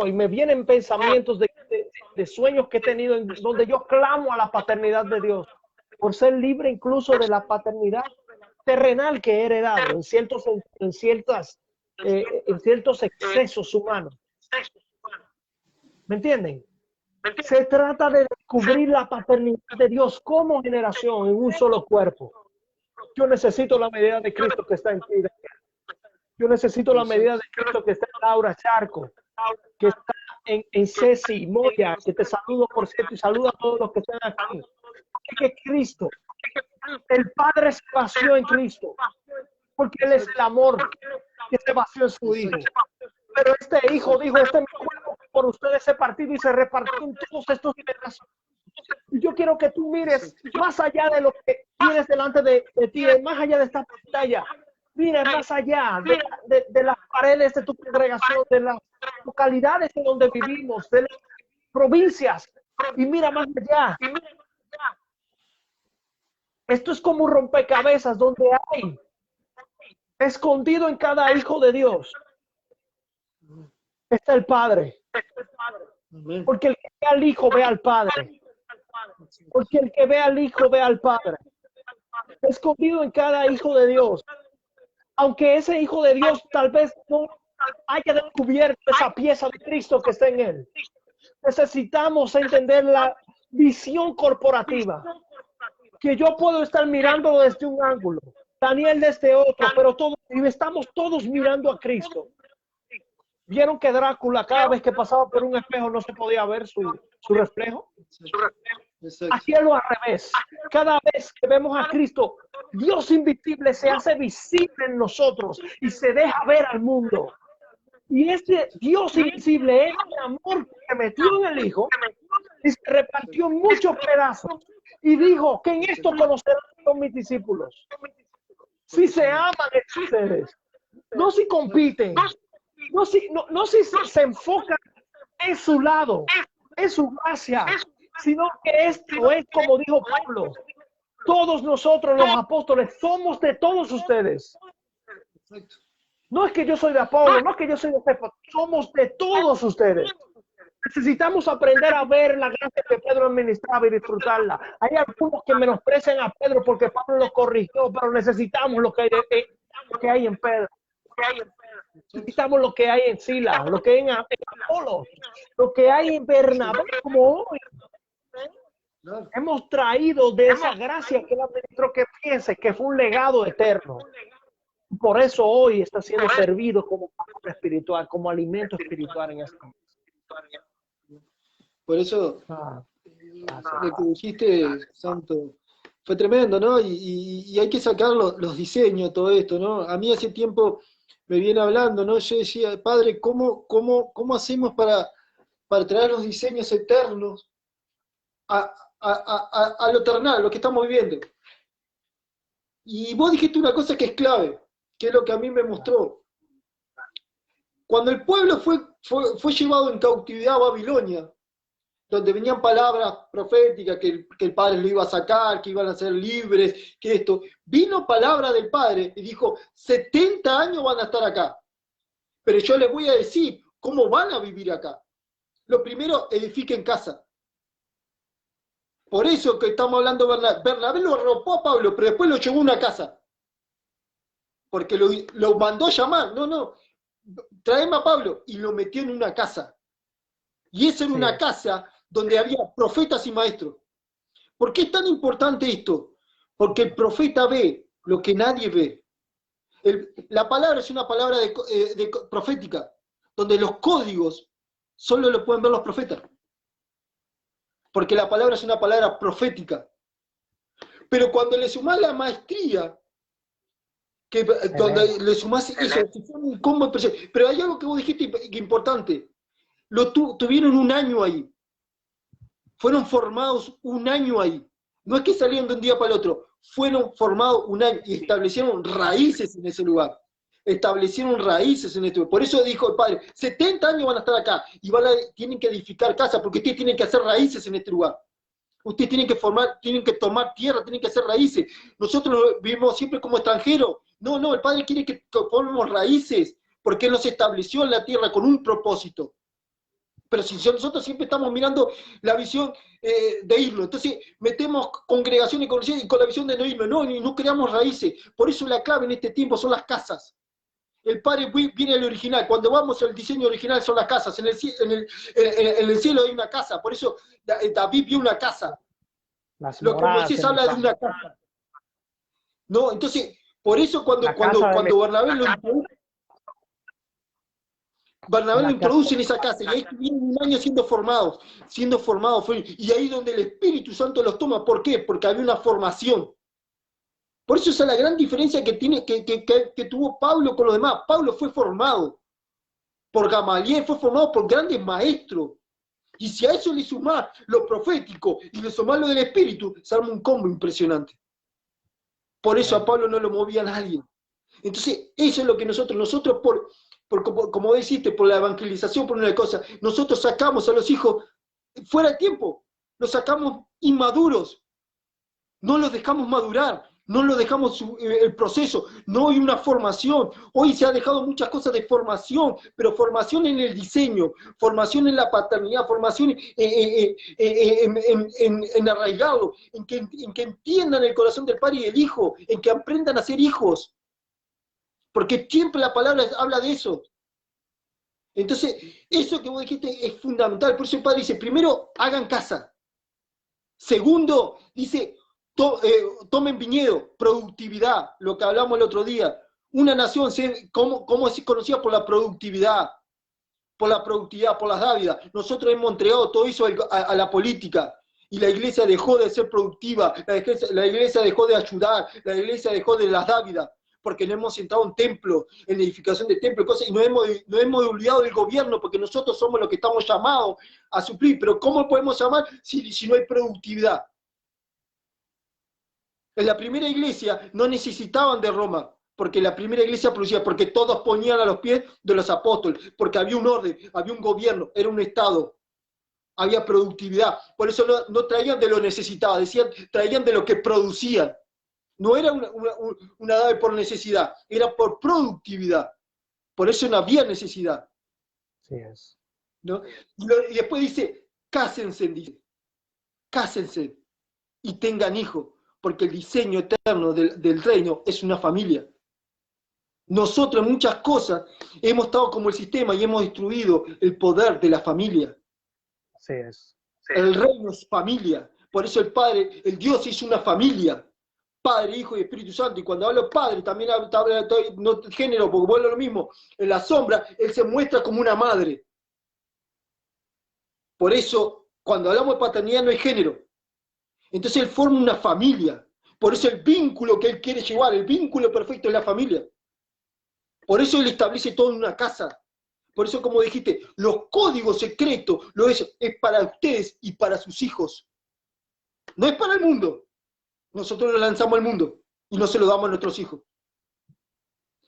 y me vienen pensamientos de sueños que he tenido en donde yo clamo a la paternidad de Dios por ser libre incluso de la paternidad terrenal que he heredado en ciertos excesos humanos. ¿Me entienden? Se trata de descubrir la paternidad de Dios como generación en un solo cuerpo. Yo necesito la medida de Cristo que está en ti. Yo necesito la medida de Cristo que está en Laura Charco, que está en Ceci Moya, que te saludo por cierto y saludo a todos los que están aquí. Que Cristo, el Padre se vació en Cristo, porque Él es el amor que se vació en su Hijo. Pero este Hijo dijo, este es mi cuerpo, por ustedes he partido y se repartió en todos estos pedazos. Yo quiero que tú mires más allá de lo que tienes delante de ti, más allá de esta pantalla. Mira más allá de las paredes de tu congregación, de las localidades en donde vivimos, de las provincias, y mira más allá. Esto es como un rompecabezas donde hay escondido en cada hijo de Dios está el Padre. Porque el que ve al Hijo ve al Padre. Porque el que ve al Hijo ve al Padre. Escondido en cada hijo de Dios. Aunque ese hijo de Dios tal vez no haya descubierto esa pieza de Cristo que está en él. Necesitamos entender la visión corporativa. Que yo puedo estar mirándolo desde un ángulo, Daniel desde otro, pero estamos todos mirando a Cristo. ¿Vieron que Drácula cada vez que pasaba por un espejo no se podía ver su reflejo? Aquí es lo al revés. Cada vez que vemos a Cristo, Dios invisible se hace visible en nosotros y se deja ver al mundo. Y este Dios invisible es el amor que metió en el Hijo y se repartió en muchos pedazos. Y dijo que en esto conocerán a mis discípulos. Si se aman entre ustedes, no si compiten, no si se enfocan en su lado, en su gracia, sino que esto es como dijo Pablo. Todos nosotros los apóstoles somos de todos ustedes. No es que yo soy de Apolo, no es que yo soy de Cefas, somos de todos ustedes. Necesitamos aprender a ver la gracia que Pedro administraba y disfrutarla. Hay algunos que menosprecian a Pedro porque Pablo lo corrigió, pero necesitamos lo que hay en Pedro. Necesitamos lo que hay en Silas, lo que hay en Apolo, lo que hay en Bernabé, como hoy. Hemos traído de esa gracia que él administró, que piense que fue un legado eterno. Por eso hoy está siendo servido como pan espiritual, como alimento espiritual en esta. Por eso, lo que dijiste, Santo, fue tremendo, ¿no? Y hay que sacar los diseños, todo esto, ¿no? A mí hace tiempo me viene hablando, ¿no? Yo decía, Padre, ¿cómo hacemos para traer los diseños eternos a a lo terrenal, lo que estamos viviendo. Y vos dijiste una cosa que es clave, que es lo que a mí me mostró. Cuando el pueblo fue llevado en cautividad a Babilonia, donde venían palabras proféticas, que el Padre lo iba a sacar, que iban a ser libres, que esto, vino palabra del Padre y dijo, 70 años van a estar acá. Pero yo les voy a decir cómo van a vivir acá. Lo primero, edifiquen casa. Por eso que estamos hablando de Bernabé. Bernabé lo arropó a Pablo, pero después lo llevó a una casa. Porque lo mandó llamar. No, traeme a Pablo. Y lo metió en una casa. Y esa era una casa donde había profetas y maestros. ¿Por qué es tan importante esto? Porque el profeta ve lo que nadie ve. La palabra es una palabra de profética, donde los códigos solo lo pueden ver los profetas. Porque la palabra es una palabra profética. Pero cuando le sumás la maestría, donde le sumás eso, un combo impresionante. Pero hay algo que vos dijiste importante. Tuvieron un año ahí. Fueron formados un año ahí. No es que salieron de un día para el otro. Fueron formados un año y establecieron raíces en ese lugar. Establecieron raíces en este lugar. Por eso dijo el Padre, 70 años van a estar acá y tienen que edificar casa porque ustedes tienen que hacer raíces en este lugar. Ustedes tienen que tienen que tomar tierra, tienen que hacer raíces. Nosotros vivimos siempre como extranjeros. No, el Padre quiere que formemos raíces porque Él nos estableció en la tierra con un propósito. Pero si nosotros siempre estamos mirando la visión de irnos, entonces metemos congregación y con la visión de no irnos, y no creamos raíces. Por eso la clave en este tiempo son las casas. El Padre viene al original. Cuando vamos al diseño original son las casas. En el cielo hay una casa. Por eso David vio una casa. Lo que Moisés habla de una casa. No, entonces, por eso cuando Bernabé lo introduce en esa casa, y ahí estuvieron un año siendo formados, y ahí donde el Espíritu Santo los toma. ¿Por qué? Porque había una formación. Por eso esa es la gran diferencia que tuvo Pablo con los demás. Pablo fue formado por Gamaliel, fue formado por grandes maestros. Y si a eso le sumás lo profético y le sumás lo del Espíritu, se arma un combo impresionante. Por eso a Pablo no lo movía nadie. Entonces, eso es lo que nosotros como deciste, por la evangelización, por una cosa, nosotros sacamos a los hijos fuera de tiempo, los sacamos inmaduros, no los dejamos madurar, no los dejamos el proceso, no hay una formación. Hoy se ha dejado muchas cosas de formación, pero formación en el diseño, formación en la paternidad, formación en arraigado, en que entiendan el corazón del Padre y del Hijo, en que aprendan a ser hijos. Porque siempre la palabra habla de eso. Entonces, eso que vos dijiste es fundamental. Por eso el Padre dice, primero, hagan casa. Segundo, dice, tomen viñedo, productividad, lo que hablamos el otro día. Una nación, ¿cómo es conocida? Por la productividad, por las dávidas. Nosotros hemos entregado todo eso a la política. Y la iglesia dejó de ser productiva, la iglesia dejó de ayudar, la iglesia dejó de las dávidas. Porque no hemos sentado en templo, en la edificación de templo, cosas, y no hemos olvidado del gobierno, porque nosotros somos los que estamos llamados a suplir. Pero ¿cómo podemos llamar si no hay productividad? En la primera iglesia no necesitaban de Roma, porque la primera iglesia producía, porque todos ponían a los pies de los apóstoles, porque había un orden, había un gobierno, era un estado, había productividad. Por eso no traían de lo necesitado, traían de lo que producían. No era una dave por necesidad, era por productividad. Por eso no había necesidad. Sí es. ¿No? Y después dice, cásense y tengan hijos, porque el diseño eterno del reino es una familia. Nosotros en muchas cosas hemos estado como el sistema y hemos destruido el poder de la familia. Así es. El reino es familia. Por eso el Dios hizo una familia. Padre, Hijo y Espíritu Santo. Y cuando hablo Padre, también habla no género, porque vuelve lo mismo. En la sombra, Él se muestra como una madre. Por eso, cuando hablamos de paternidad, no hay género. Entonces Él forma una familia. Por eso el vínculo que Él quiere llevar, el vínculo perfecto es la familia. Por eso Él establece todo en una casa. Por eso, como dijiste, los códigos secretos es para ustedes y para sus hijos. No es para el mundo. Nosotros lo lanzamos al mundo y no se lo damos a nuestros hijos.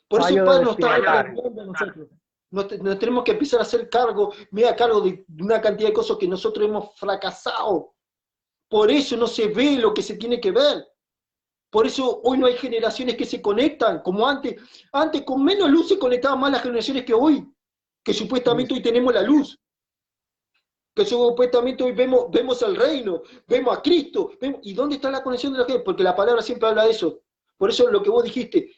Por eso el Padre nos está reclamando a nosotros. Nos tenemos que empezar a hacer cargo, mira, cargo de una cantidad de cosas que nosotros hemos fracasado. Por eso no se ve lo que se tiene que ver. Por eso hoy no hay generaciones que se conectan, como antes. Antes con menos luz se conectaban más las generaciones que hoy. Que supuestamente hoy tenemos la luz. Que supuestamente hoy vemos el reino, vemos a Cristo. ¿Y dónde está la conexión de la gente? Porque la palabra siempre habla de eso. Por eso lo que vos dijiste,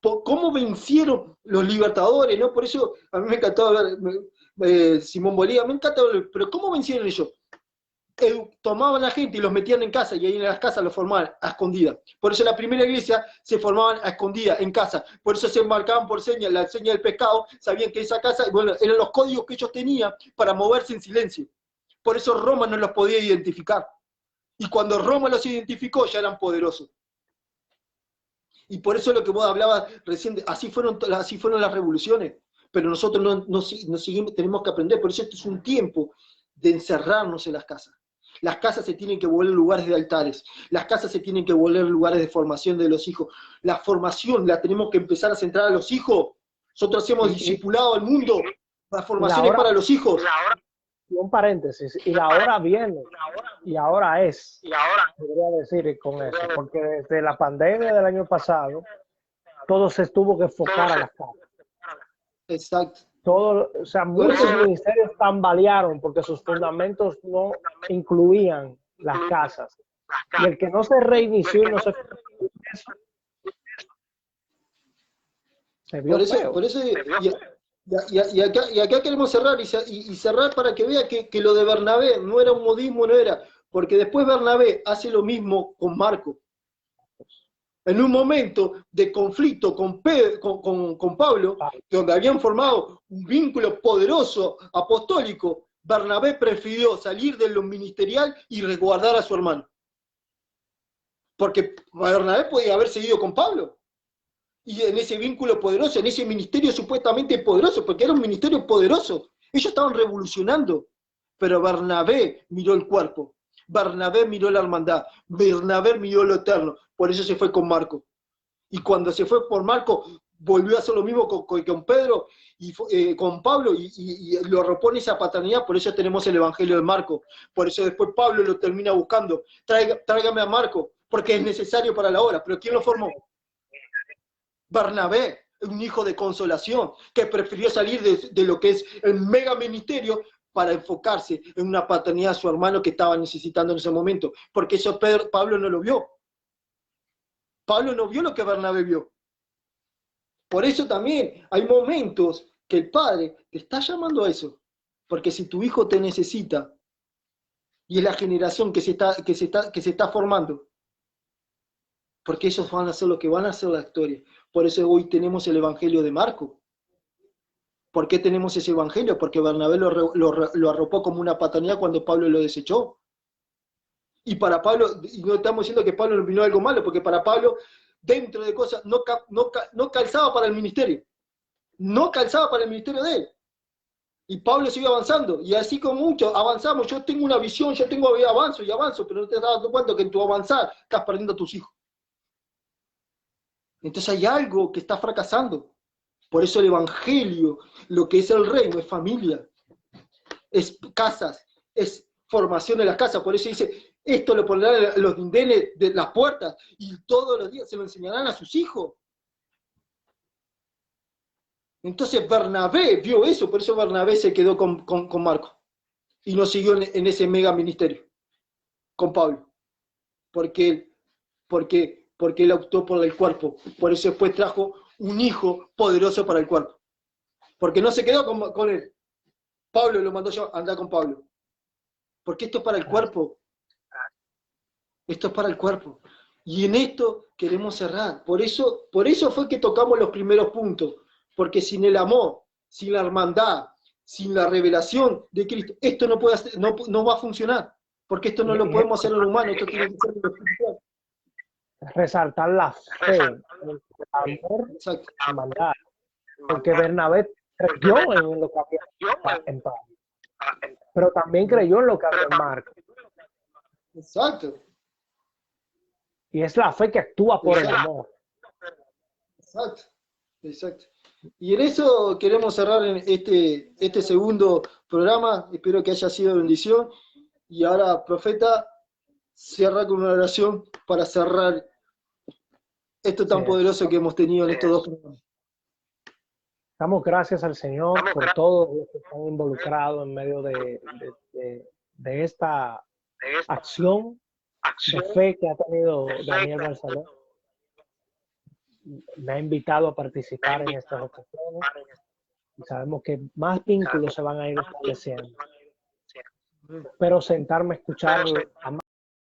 cómo vencieron los libertadores, ¿no? Por eso a mí me encantaba ver Simón Bolívar, me encanta ver, pero ¿cómo vencieron ellos? Tomaban a la gente y los metían en casa, y ahí en las casas los formaban a escondidas. Por eso en la primera iglesia se formaban a escondidas, en casa. Por eso se marcaban por señas, la seña del pescado, sabían que esa casa, bueno, eran los códigos que ellos tenían para moverse en silencio. Por eso Roma no los podía identificar. Y cuando Roma los identificó, ya eran poderosos. Y por eso lo que vos hablabas recién, así fueron las revoluciones. Pero nosotros no seguimos, tenemos que aprender. Por eso esto es un tiempo de encerrarnos en las casas. Las casas se tienen que volver lugares de altares. Las casas se tienen que volver lugares de formación de los hijos. La formación la tenemos que empezar a centrar a los hijos. Nosotros hacemos discipulado al mundo. La formación es para los hijos. Y un paréntesis, y la hora viene, y ahora es, podría decir con eso, porque desde la pandemia del año pasado, todo se tuvo que enfocar a las casas. Exacto. Todo, o sea, muchos ministerios tambalearon porque sus fundamentos no incluían las casas. Y el que no se reinició y no se vio feo. Por eso y acá queremos cerrar, y cerrar para que vea que lo de Bernabé no era un modismo, no era, porque después Bernabé hace lo mismo con Marco. En un momento de conflicto con Pablo, donde habían formado un vínculo poderoso, apostólico, Bernabé prefirió salir de lo ministerial y resguardar a su hermano. Porque Bernabé podía haber seguido con Pablo. Y en ese vínculo poderoso, en ese ministerio supuestamente poderoso, porque era un ministerio poderoso. Ellos estaban revolucionando. Pero Bernabé miró el cuerpo. Bernabé miró la hermandad. Bernabé miró lo eterno. Por eso se fue con Marco. Y cuando se fue por Marco, volvió a hacer lo mismo con Pedro y con Pablo, y lo arropó en esa paternidad. Por eso tenemos el Evangelio de Marco. Por eso después Pablo lo termina buscando. Tráigame a Marco, porque es necesario para la obra. ¿Pero quién lo formó? Bernabé, un hijo de consolación, que prefirió salir de lo que es el mega ministerio para enfocarse en una paternidad a su hermano que estaba necesitando en ese momento. Porque eso Pablo no lo vio. Pablo no vio lo que Bernabé vio. Por eso también hay momentos que el Padre te está llamando a eso. Porque si tu hijo te necesita, y es la generación que se está formando, porque ellos van a hacer lo que van a hacer la historia. Por eso hoy tenemos el Evangelio de Marco. ¿Por qué tenemos ese Evangelio? Porque Bernabé lo arropó como una paternidad cuando Pablo lo desechó. Y para Pablo, y no estamos diciendo que Pablo vino algo malo, porque para Pablo, dentro de cosas, no calzaba para el ministerio. No calzaba para el ministerio de él. Y Pablo sigue avanzando. Y así como muchos avanzamos, yo tengo una visión, avanzo, pero no te das dando cuenta que en tu avanzar estás perdiendo a tus hijos. Entonces hay algo que está fracasando. Por eso el Evangelio, lo que es el reino, es familia, es casas, es formación de las casas. Por eso dice, esto lo pondrán los dindeles de las puertas y todos los días se lo enseñarán a sus hijos. Entonces Bernabé vio eso, por eso Bernabé se quedó con Marco y no siguió en ese mega ministerio con Pablo. Porque él optó por el cuerpo. Por eso después trajo un hijo poderoso para el cuerpo. Porque no se quedó con él. Pablo lo mandó yo a andar con Pablo. Porque esto es para el cuerpo. Esto es para el cuerpo. Y en esto queremos cerrar. Por eso fue que tocamos los primeros puntos. Porque sin el amor, sin la hermandad, sin la revelación de Cristo, esto no va a funcionar. Porque esto no lo podemos hacer en lo humano, esto tiene que ser en lo espiritual. Resaltar la fe, el amor, la hermandad. Porque Bernabé creyó en lo que había en Pablo, pero también creyó en lo que había en Marco. Exacto, Y es la fe que actúa por el amor. exacto, exacto. Y en eso queremos cerrar en este segundo programa. Espero que haya sido de bendición. Y ahora, profeta, cierra con una oración para cerrar esto tan Sí. poderoso que hemos tenido en estos dos programas. Damos gracias al Señor por todos los que están involucrados en medio de esta acción de fe que ha tenido Daniel Barceló. Me ha invitado a participar en estas ocasiones y sabemos que más vínculos se van a ir estableciendo. Espero sentarme a escuchar a